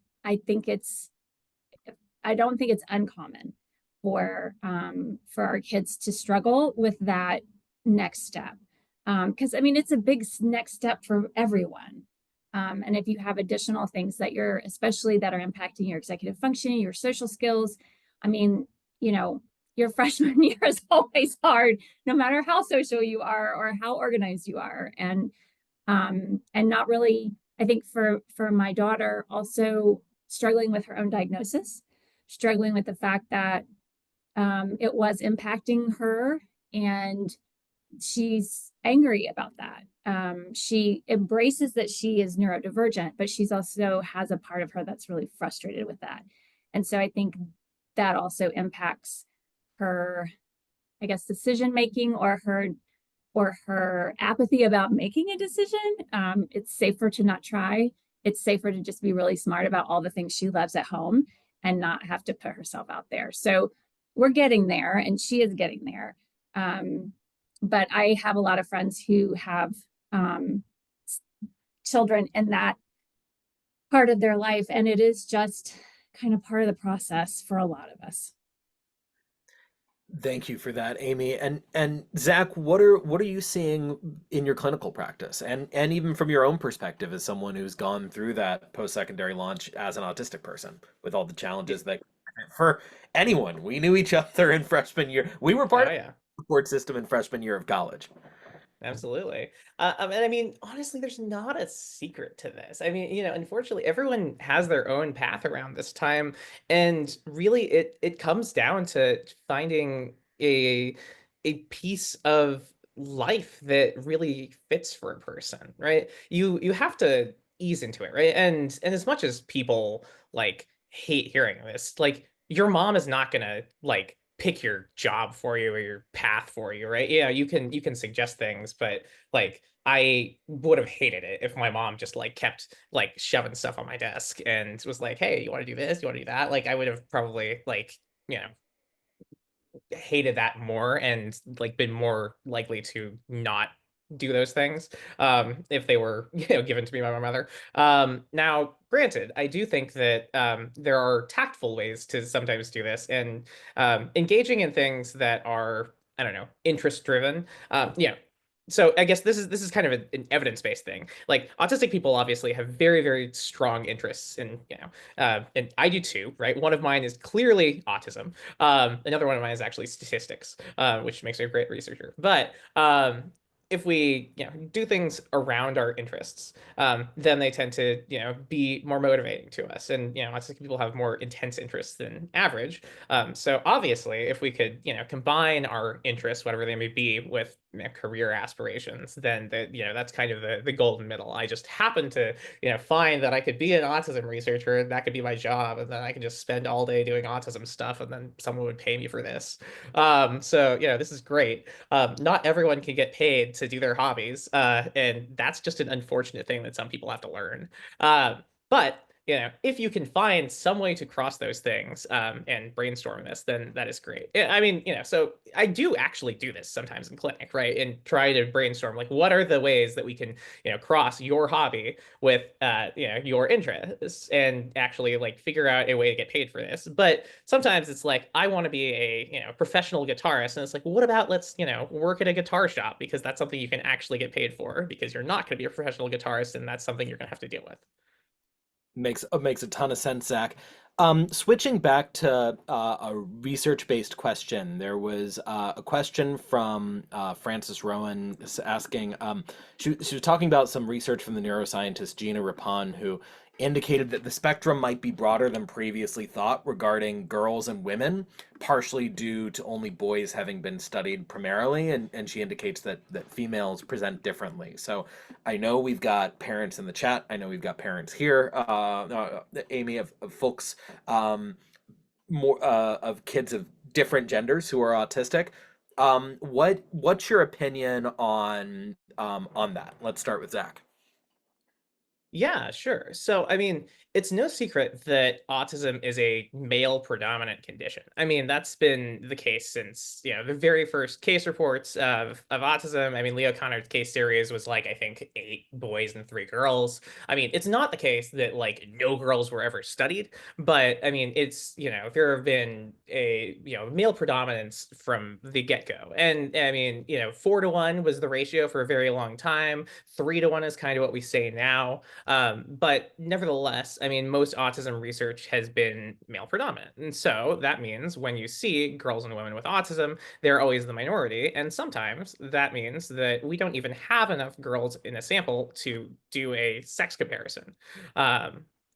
don't think it's uncommon for our kids to struggle with that next step. Because it's a big next step for everyone. And if you have additional things that especially that are impacting your executive functioning, your social skills, I mean, your freshman year is always hard, no matter how social you are or how organized you are. And not really, I think for my daughter, also struggling with her own diagnosis, struggling with the fact that it was impacting her, and she's angry about that. She embraces that she is neurodivergent, but she's also has a part of her that's really frustrated with that. And so I think that also impacts her, I guess, decision making, or her apathy about making a decision. It's safer to not try. It's safer to just be really smart about all the things she loves at home and not have to put herself out there. So we're getting there, and she is getting there. But I have a lot of friends who have children in that part of their life, and it is just kind of part of the process for a lot of us. Thank you for that, Amy. And Zach, what are you seeing in your clinical practice, and even from your own perspective as someone who's gone through that post-secondary launch as an autistic person with all the challenges that for anyone, we knew each other in freshman year. We were part Oh of yeah. the support system in freshman year of college. Absolutely. And I mean, honestly, there's not a secret to this. I mean, unfortunately, everyone has their own path around this time. And really it comes down to finding a piece of life that really fits for a person, right? You have to ease into it, right? And as much as people like hate hearing this, like your mom is not gonna like pick your job for you or your path for you, right? Yeah, you can suggest things, but like I would have hated it if my mom just like kept like shoving stuff on my desk and was like, "Hey, you want to do this? You want to do that?" Like I would have probably like, you know, hated that more and like been more likely to not do those things if they were given to me by my mother. Now granted, I do think that there are tactful ways to sometimes do this, and engaging in things that are, I don't know, interest driven. So I guess this is kind of an evidence-based thing. Like autistic people obviously have very, very strong interests in, and I do too, right? One of mine is clearly autism. Another one of mine is actually statistics, which makes me a great researcher. But if we, do things around our interests, then they tend to, be more motivating to us. And, autistic people have more intense interests than average. So obviously, if we could, combine our interests, whatever they may be, with career aspirations, then that's kind of the golden middle. I just happen to, find that I could be an autism researcher, and that could be my job, and then I can just spend all day doing autism stuff, and then someone would pay me for this. So this is great. Not everyone can get paid to do their hobbies, and that's just an unfortunate thing that some people have to learn. But if you can find some way to cross those things and brainstorm this, then that is great. Yeah, I mean, so I do actually do this sometimes in clinic, right? And try to brainstorm like what are the ways that we can, cross your hobby with, your interests, and actually like figure out a way to get paid for this. But sometimes it's like I want to be a, professional guitarist, and it's like, well, what about let's, work at a guitar shop, because that's something you can actually get paid for, because you're not going to be a professional guitarist, and that's something you're going to have to deal with. Makes a ton of sense, Zach. Switching back to a research-based question, there was a question from Frances Rowan asking. She was talking about some research from the neuroscientist Gina Rapon, who indicated that the spectrum might be broader than previously thought regarding girls and women, partially due to only boys having been studied primarily, and she indicates that females present differently. So I know we've got parents in the chat. I know we've got parents here, Amy, of folks more of kids of different genders who are autistic. What's your opinion on that? Let's start with Zach. Yeah, sure. So, I mean, it's no secret that autism is a male predominant condition. I mean, that's been the case since, the very first case reports of autism. I mean, Leo Connor's case series was like, I think 8 boys and 3 girls. I mean, it's not the case that like no girls were ever studied, but I mean, it's, there have been a, male predominance from the get-go. And I mean, 4-to-1 was the ratio for a very long time. 3-to-1 is kind of what we say now. But nevertheless, I mean, most autism research has been male predominant. And so that means when you see girls and women with autism, they're always the minority. And sometimes that means that we don't even have enough girls in a sample to do a sex comparison.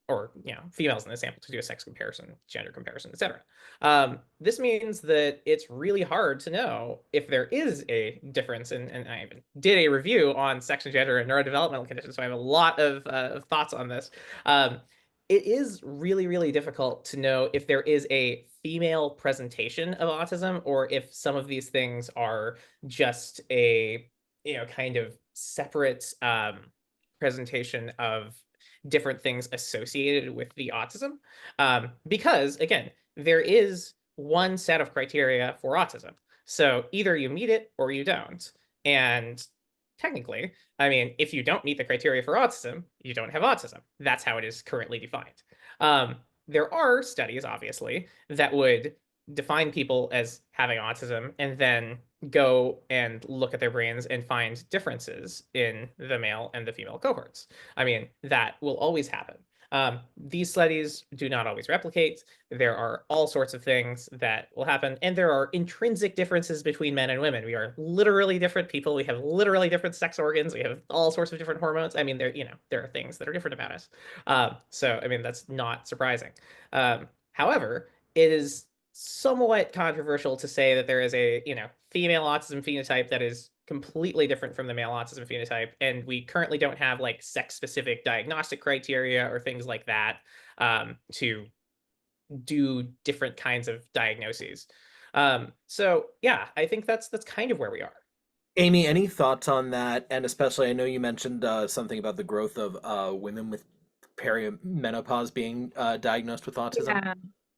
Or females in the sample to do a sex comparison, gender comparison, etc. This means that it's really hard to know if there is a difference. And I even did a review on sex and gender and neurodevelopmental conditions, so I have a lot of thoughts on this. It is really, really difficult to know if there is a female presentation of autism, or if some of these things are just a kind of separate presentation of different things associated with the autism. Because again, there is one set of criteria for autism. So either you meet it or you don't. And technically, I mean, if you don't meet the criteria for autism, you don't have autism. That's how it is currently defined. There are studies, obviously, that would define people as having autism and then go and look at their brains and find differences in the male and the female cohorts. I mean, that will always happen. These studies do not always replicate. There are all sorts of things that will happen, and there are intrinsic differences between men and women. We are literally different people. We have literally different sex organs. We have all sorts of different hormones. I mean, there are things that are different about us. So, I mean, that's not surprising. However, it is somewhat controversial to say that there is a female autism phenotype that is completely different from the male autism phenotype, and we currently don't have like sex specific diagnostic criteria or things like that to do different kinds of diagnoses. So yeah, I think that's kind of where we are. Amy, any thoughts on that? And especially, I know you mentioned something about the growth of women with perimenopause being diagnosed with autism. Yeah.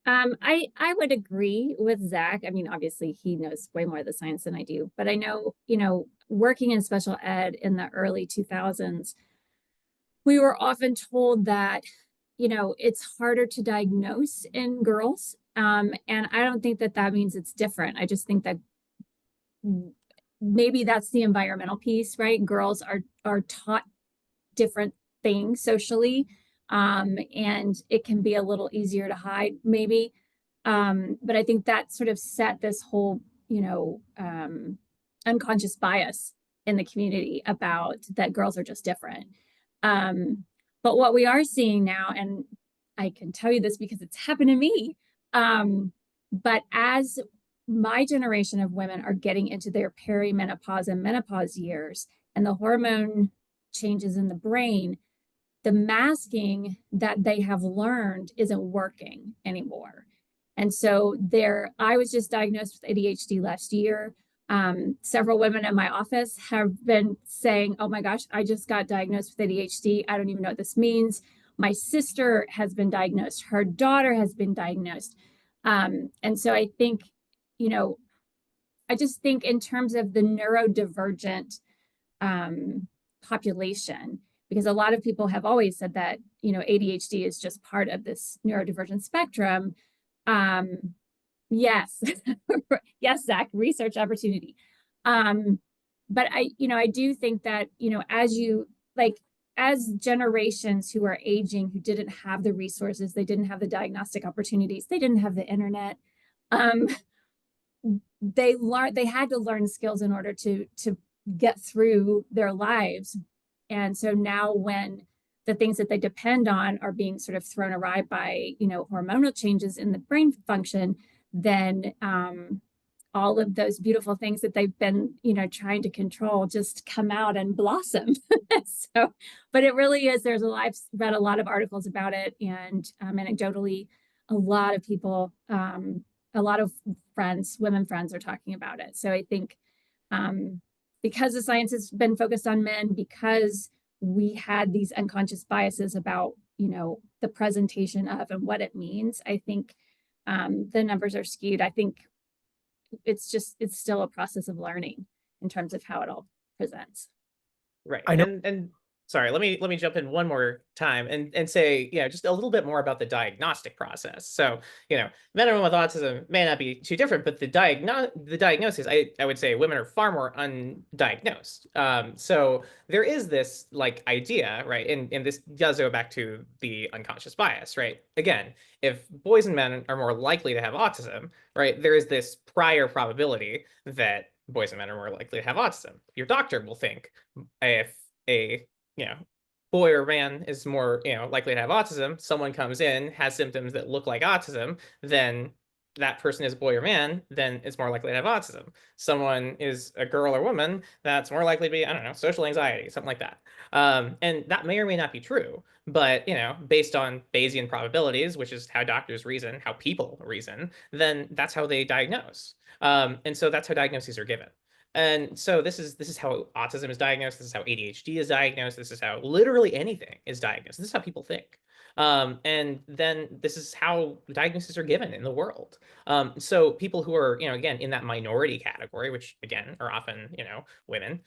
I would agree with Zach. I mean, obviously he knows way more of the science than I do, but I know, working in special ed in the early 2000s, we were often told that, it's harder to diagnose in girls. And I don't think that that means it's different. I just think that maybe that's the environmental piece, right? Girls are taught different things socially. And it can be a little easier to hide maybe. But I think that sort of set this whole, unconscious bias in the community about that girls are just different. But what we are seeing now, and I can tell you this because it's happened to me, but as my generation of women are getting into their perimenopause and menopause years and the hormone changes in the brain, the masking that they have learned isn't working anymore. And so I was just diagnosed with ADHD last year. Several women in my office have been saying, oh my gosh, I just got diagnosed with ADHD. I don't even know what this means. My sister has been diagnosed. Her daughter has been diagnosed. And so I think, I just think in terms of the neurodivergent population, because a lot of people have always said that, ADHD is just part of this neurodivergent spectrum. Yes, yes, Zach, research opportunity. But I do think that, as generations who are aging, who didn't have the resources, they didn't have the diagnostic opportunities, they didn't have the internet, they had to learn skills in order to get through their lives. And so now when the things that they depend on are being sort of thrown awry by, hormonal changes in the brain function, then all of those beautiful things that they've been, trying to control just come out and blossom. So, but it really is, I've read a lot of articles about it, and anecdotally, a lot of people, a lot of women friends are talking about it. So I think because the science has been focused on men, because we had these unconscious biases about, the presentation of and what it means, I think the numbers are skewed. I think it's still a process of learning in terms of how it all presents. Right. I know. And sorry, let me jump in one more time and say, just a little bit more about the diagnostic process. So, men and women with autism may not be too different, but the diagnosis, I would say women are far more undiagnosed. So there is this like idea, right? And this does go back to the unconscious bias, right? Again, if boys and men are more likely to have autism, right, there is this prior probability that boys and men are more likely to have autism. Your doctor will think if a boy or man is more likely to have autism, someone comes in, has symptoms that look like autism, then that person is boy or man, then it's more likely to have autism. Someone is a girl or woman, that's more likely to be, I don't know, social anxiety, something like that. And that may or may not be true, but based on Bayesian probabilities, which is how doctors reason, how people reason, then that's how they diagnose. And so that's how diagnoses are given. And so this is how autism is diagnosed. This is how ADHD is diagnosed. This is how literally anything is diagnosed. This is how people think. And then this is how diagnoses are given in the world. So people who are, again, in that minority category, which again are often, women,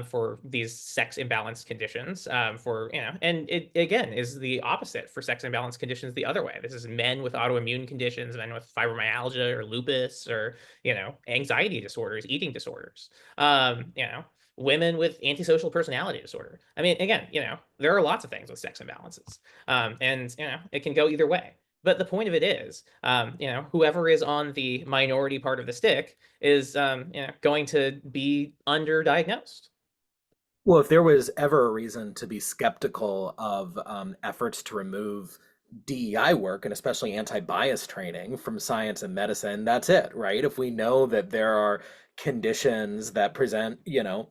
for these sex imbalance conditions, and it again is the opposite for sex imbalance conditions the other way. This is men with autoimmune conditions, men with fibromyalgia or lupus or, anxiety disorders, eating disorders, women with antisocial personality disorder. I mean, again, there are lots of things with sex imbalances. And it can go either way. But the point of it is, whoever is on the minority part of the stick is, going to be underdiagnosed. Well, if there was ever a reason to be skeptical of efforts to remove DEI work and especially anti-bias training from science and medicine, that's it, right? If we know that there are conditions that present,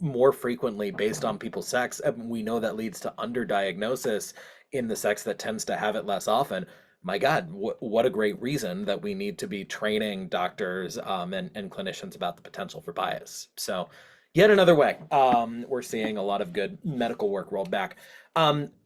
more frequently based on people's sex, and we know that leads to underdiagnosis in the sex that tends to have it less often. My God, what a great reason that we need to be training doctors and clinicians about the potential for bias. So, yet another way we're seeing a lot of good medical work rolled back.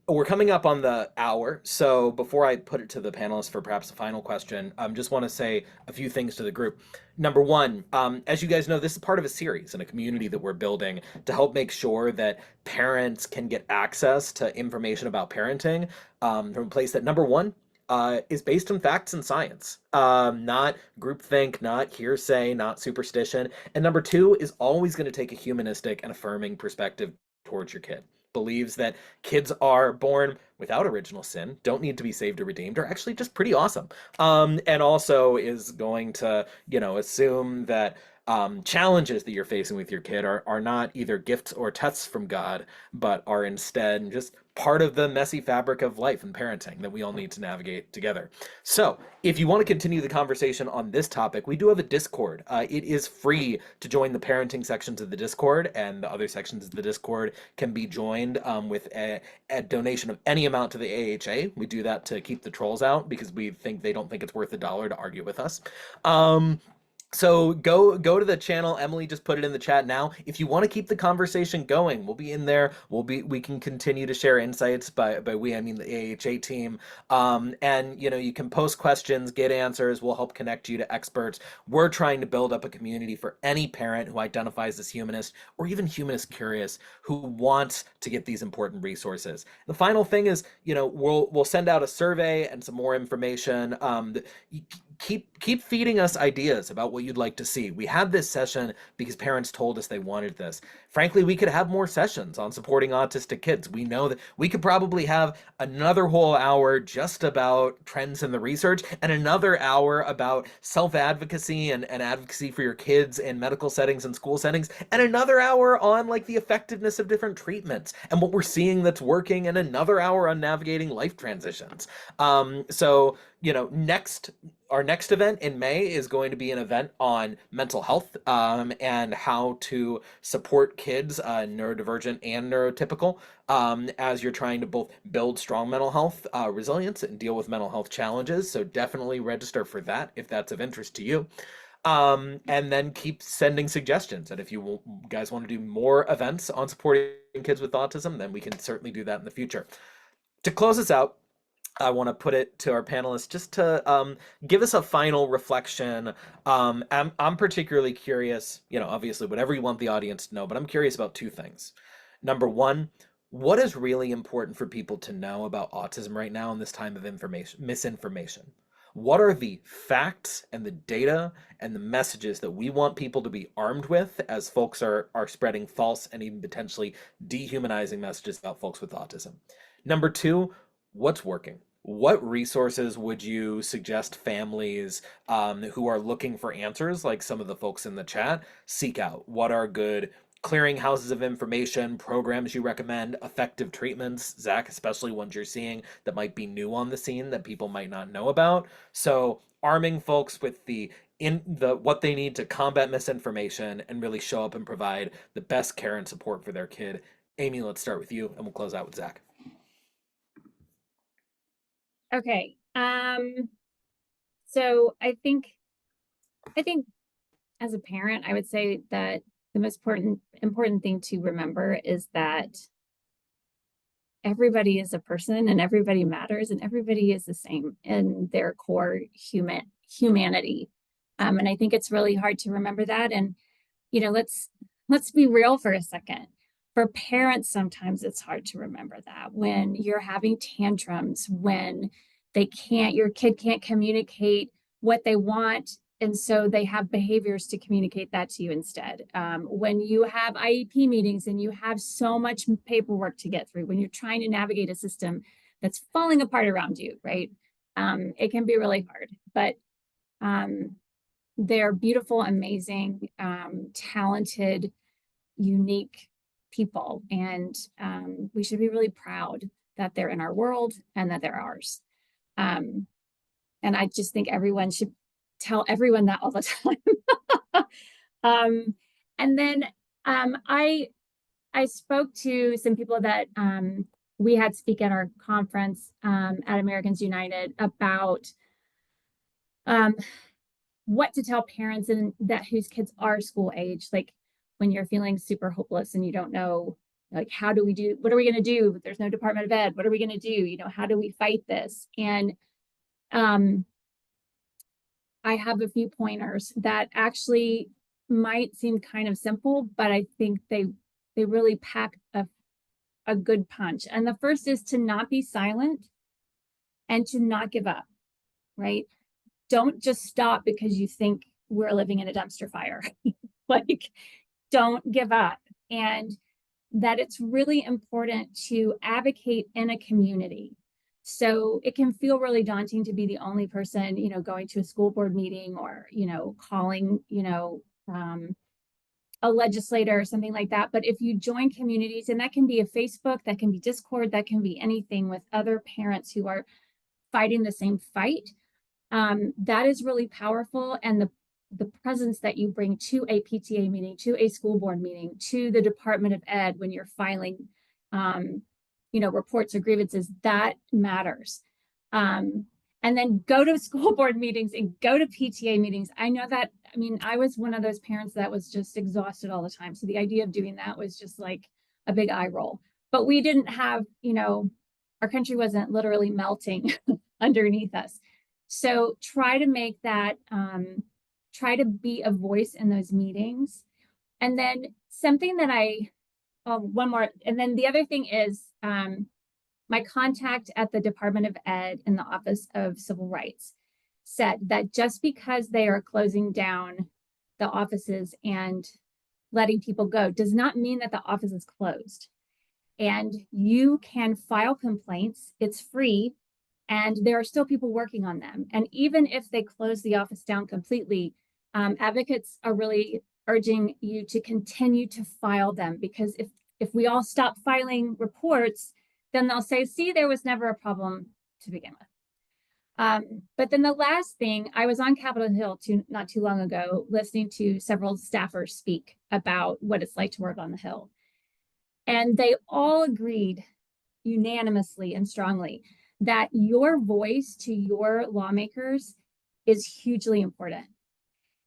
We're coming up on the hour, so before I put it to the panelists for perhaps a final question, just want to say a few things to the group. Number one, as you guys know, this is part of a series and a community that we're building to help make sure that parents can get access to information about parenting from a place that, number one, is based on facts and science, not groupthink, not hearsay, not superstition. And number two is always going to take a humanistic and affirming perspective towards your kid. Believes that kids are born without original sin, don't need to be saved or redeemed, are actually just pretty awesome. And also is going to, assume that challenges that you're facing with your kid are not either gifts or tests from God, but are instead just part of the messy fabric of life and parenting that we all need to navigate together. So if you want to continue the conversation on this topic, we do have a Discord. It is free to join the parenting sections of the Discord, and the other sections of the Discord can be joined with a donation of any amount to the AHA. We do that to keep the trolls out because we think they don't think it's worth $1 to argue with us. So go to the channel. Emily just put it in the chat now. If you want to keep the conversation going, we'll be in there. We can continue to share insights. By we, I mean the AHA team. And you can post questions, get answers. We'll help connect you to experts. We're trying to build up a community for any parent who identifies as humanist or even humanist curious who wants to get these important resources. The final thing is, we'll send out a survey and some more information. Keep feeding us ideas about what you'd like to see. We had this session because parents told us they wanted this. Frankly, we could have more sessions on supporting autistic kids. We know that we could probably have another whole hour just about trends in the research and another hour about self-advocacy and advocacy for your kids in medical settings and school settings, and another hour on like the effectiveness of different treatments and what we're seeing that's working, and another hour on navigating life transitions. So our next event in May is going to be an event on mental health and how to support kids, neurodivergent and neurotypical, as you're trying to both build strong mental health resilience and deal with mental health challenges. So definitely register for that if that's of interest to you. And then keep sending suggestions. And if you guys want to do more events on supporting kids with autism, then we can certainly do that in the future. To close us out, I want to put it to our panelists just to give us a final reflection. I'm particularly curious, obviously, whatever you want the audience to know, but I'm curious about two things. Number one, what is really important for people to know about autism right now in this time of misinformation? What are the facts and the data and the messages that we want people to be armed with as folks are spreading false and even potentially dehumanizing messages about folks with autism? Number two, what's working? What resources would you suggest families who are looking for answers, like some of the folks in the chat, seek out? What are good clearinghouses of information, programs you recommend, effective treatments, Zach, especially ones you're seeing that might be new on the scene that people might not know about? So arming folks with what they need to combat misinformation and really show up and provide the best care and support for their kid. Amy, let's start with you and we'll close out with Zach. Okay. So I think as a parent, I would say that the most important thing to remember is that everybody is a person and everybody matters and everybody is the same in their core humanity. And I think it's really hard to remember that. And, let's be real for a second. For parents, sometimes it's hard to remember that when you're having tantrums, when your kid can't communicate what they want. And so they have behaviors to communicate that to you instead. When you have IEP meetings and you have so much paperwork to get through, when you're trying to navigate a system that's falling apart around you, right? It can be really hard, but they're beautiful, amazing, talented, unique people. And we should be really proud that they're in our world and that they're ours. And I just think everyone should tell everyone that all the time. And then I spoke to some people that we had speak at our conference at Americans United about what to tell parents and that whose kids are school age, like when you're feeling super hopeless and you don't know, like, what are we going to do? There's no Department of Ed. What are we going to do? How do we fight this? And I have a few pointers that actually might seem kind of simple, but I think they really pack a good punch. And the first is to not be silent and to not give up, right? Don't just stop because you think we're living in a dumpster fire. Like, don't give up. And that it's really important to advocate in a community. So it can feel really daunting to be the only person, going to a school board meeting or, calling, a legislator or something like that. But if you join communities, and that can be a Facebook, that can be Discord, that can be anything with other parents who are fighting the same fight, that is really powerful. And the presence that you bring to a PTA meeting, to a school board meeting, to the Department of Ed when you're filing, reports or grievances, that matters. And then go to school board meetings and go to PTA meetings. I know that, I was one of those parents that was just exhausted all the time. So the idea of doing that was just like a big eye roll. But we didn't have, our country wasn't literally melting underneath us. So try to make that, try to be a voice in those meetings. And then something that one more, and then the other thing is my contact at the Department of Ed in the Office of Civil Rights said that just because they are closing down the offices and letting people go does not mean that the office is closed. And you can file complaints, it's free, and there are still people working on them. And even if they close the office down completely, advocates are really urging you to continue to file them, because if we all stop filing reports, then they'll say, see, there was never a problem to begin with. But then the last thing, I was on Capitol Hill not too long ago, listening to several staffers speak about what it's like to work on the Hill. And they all agreed unanimously and strongly that your voice to your lawmakers is hugely important.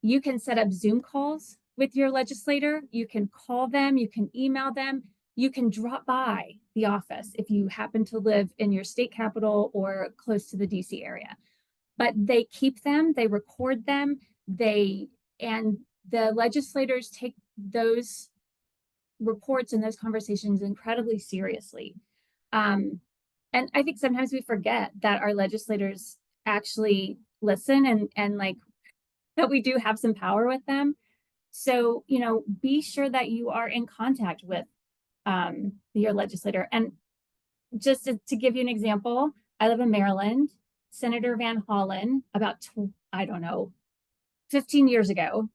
You can set up Zoom calls with your legislator. You can call them, you can email them. you can drop by the office if you happen to live in your state capital or close to the DC area. But they keep them, they record them, and the legislators take those reports and those conversations incredibly seriously. And I think sometimes we forget that our legislators actually listen and like that we do have some power with them. So, be sure that you are in contact with your legislator. And just to give you an example, I live in Maryland. Senator Van Hollen, about, I don't know, 15 years ago,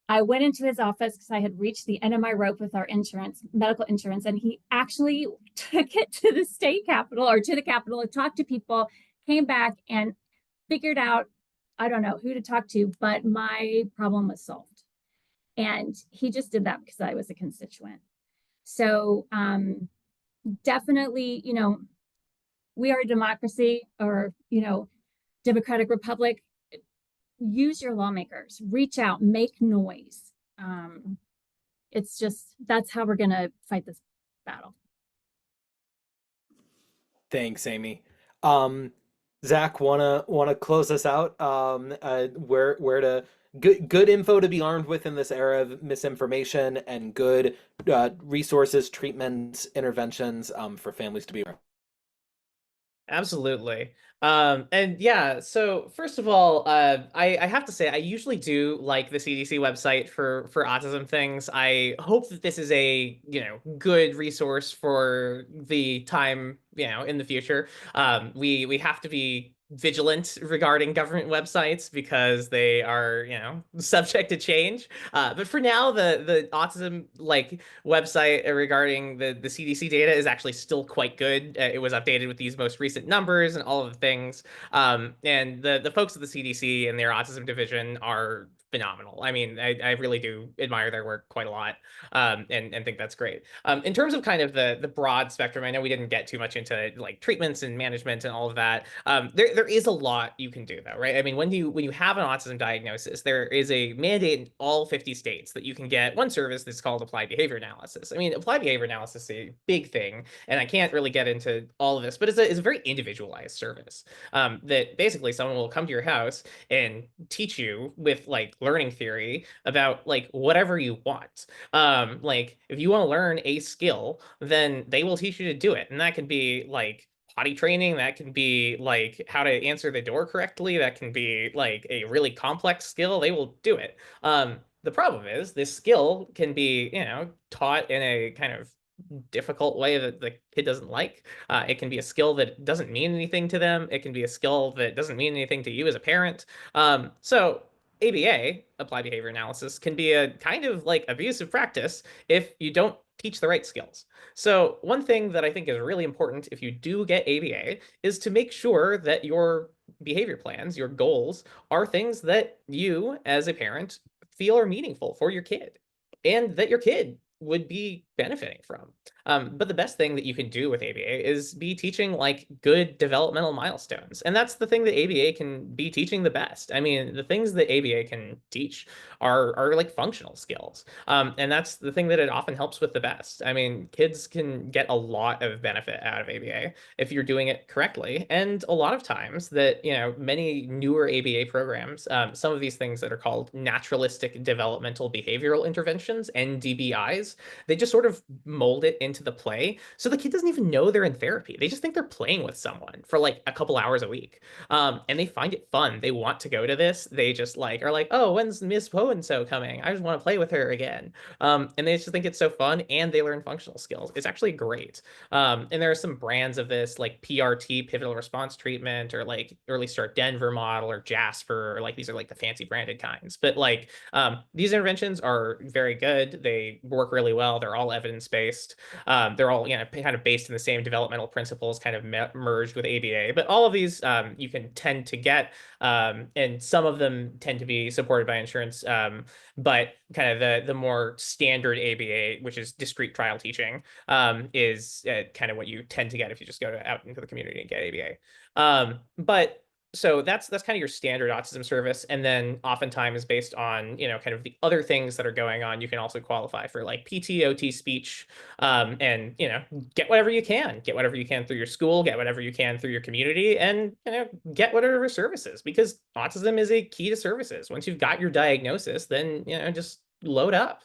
I went into his office because I had reached the end of my rope with our insurance, medical insurance, and he actually took it to the state capitol or to the capitol and talked to people, came back and figured out, I don't know who to talk to, but my problem was solved. And he just did that because I was a constituent. So definitely, we are a democracy or, democratic republic. Use your lawmakers, reach out, make noise. It's just, that's how we're going to fight this battle. Thanks, Amy. Zach, wanna close us out? Where to good info to be armed with in this era of misinformation, and good resources, treatments, interventions for families to be around. Absolutely. And yeah, so first of all, I have to say I usually do like the CDC website for autism things. I hope that this is a, good resource for the time, in the future. We have to be vigilant regarding government websites because they are, subject to change. But for now, the autism website regarding the CDC data is actually still quite good. It was updated with these most recent numbers and all of the things. And the folks at the CDC and their autism division are phenomenal. I mean, I really do admire their work quite a lot, and think that's great. In terms of kind of the broad spectrum, I know we didn't get too much into like treatments and management and all of that. There is a lot you can do though, right? I mean, when you have an autism diagnosis, there is a mandate in all 50 states that you can get one service that's called applied behavior analysis. I mean, applied behavior analysis is a big thing, and I can't really get into all of this, but it's a very individualized service, that basically someone will come to your house and teach you with like learning theory about like whatever you want. Like if you want to learn a skill, then they will teach you to do it. And that could be like potty training, that can be like how to answer the door correctly, that can be like a really complex skill. They will do it. The problem is this skill can be, taught in a kind of difficult way that the kid doesn't like. It can be a skill that doesn't mean anything to them. It can be a skill that doesn't mean anything to you as a parent. So ABA, applied behavior analysis, can be a kind of like abusive practice if you don't teach the right skills. So one thing that I think is really important if you do get ABA is to make sure that your behavior plans, your goals, are things that you as a parent feel are meaningful for your kid and that your kid would be benefiting from. But the best thing that you can do with ABA is be teaching like good developmental milestones. And that's the thing that ABA can be teaching the best. I mean, the things that ABA can teach are like functional skills. And that's the thing that it often helps with the best. I mean, kids can get a lot of benefit out of ABA if you're doing it correctly. And a lot of times that, many newer ABA programs, some of these things that are called naturalistic developmental behavioral interventions, NDBIs, they just sort of mold it into the play. So the kid doesn't even know they're in therapy. They just think they're playing with someone for like a couple hours a week. And they find it fun. They want to go to this. They just like are like, oh, when's Miss So coming? I just want to play with her again. And they just think it's so fun, and they learn functional skills. It's actually great. And there are some brands of this like PRT, pivotal response treatment, or like Early Start Denver model, or Jasper, or like these are like the fancy branded kinds. But like these interventions are very good. They work really well. They're all evidence-based. They're all, kind of based in the same developmental principles, kind of merged with ABA. But all of these you can tend to get, and some of them tend to be supported by insurance. But kind of the more standard ABA, which is discrete trial teaching, is kind of what you tend to get if you just go out into the community and get ABA. But so that's kind of your standard autism service, and then oftentimes based on, you know, kind of the other things that are going on, you can also qualify for like PT, speech, and, you know, get whatever you can, through your school, get whatever you can through your community, and, you know, get whatever services, because autism is a key to services. Once you've got your diagnosis, then, you know, just load up.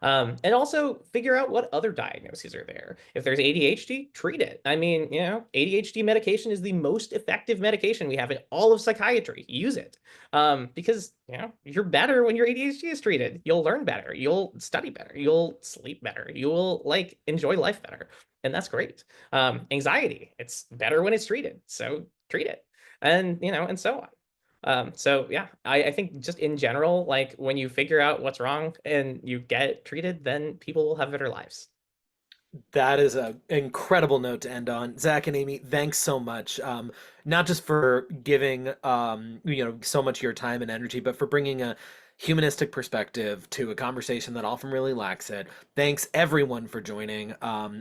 And also figure out what other diagnoses are there. If there's ADHD, treat it. I mean, you know, ADHD medication is the most effective medication we have in all of psychiatry. Use it. Because, you know, you're better when your ADHD is treated. You'll learn better. You'll study better. You'll sleep better. You will like enjoy life better. And that's great. Anxiety, it's better when it's treated. So treat it. And, you know, and so on. So yeah, I think just in general, like when you figure out what's wrong and you get it treated, then people will have better lives. That is an incredible note to end on. Zach and Amy, thanks so much. Not just for giving so much of your time and energy, but for bringing a humanistic perspective to a conversation that often really lacks it. Thanks everyone for joining.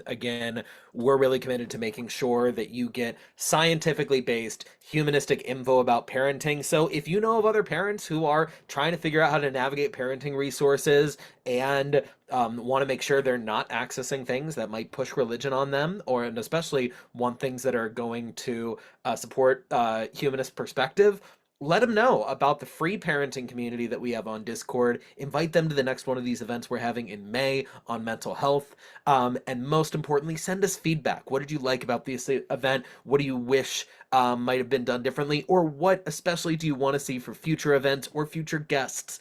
Again, we're really committed to making sure that you get scientifically based, humanistic info about parenting. So if you know of other parents who are trying to figure out how to navigate parenting resources and want to make sure they're not accessing things that might push religion on them, and especially want things that are going to support humanist perspective, let them know about the free parenting community that we have on Discord. Invite them to the next one of these events we're having in May on mental health. And most importantly, send us feedback. What did you like about this event? What do you wish might have been done differently? Or what especially do you want to see for future events or future guests?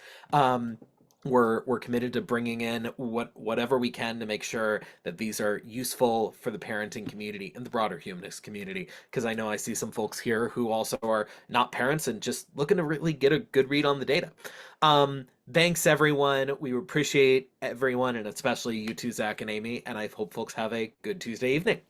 We're committed to bringing in whatever we can to make sure that these are useful for the parenting community and the broader humanist community. Because I know I see some folks here who also are not parents and just looking to really get a good read on the data. Thanks everyone. We appreciate everyone, and especially you two, Zach and Amy. And I hope folks have a good Tuesday evening.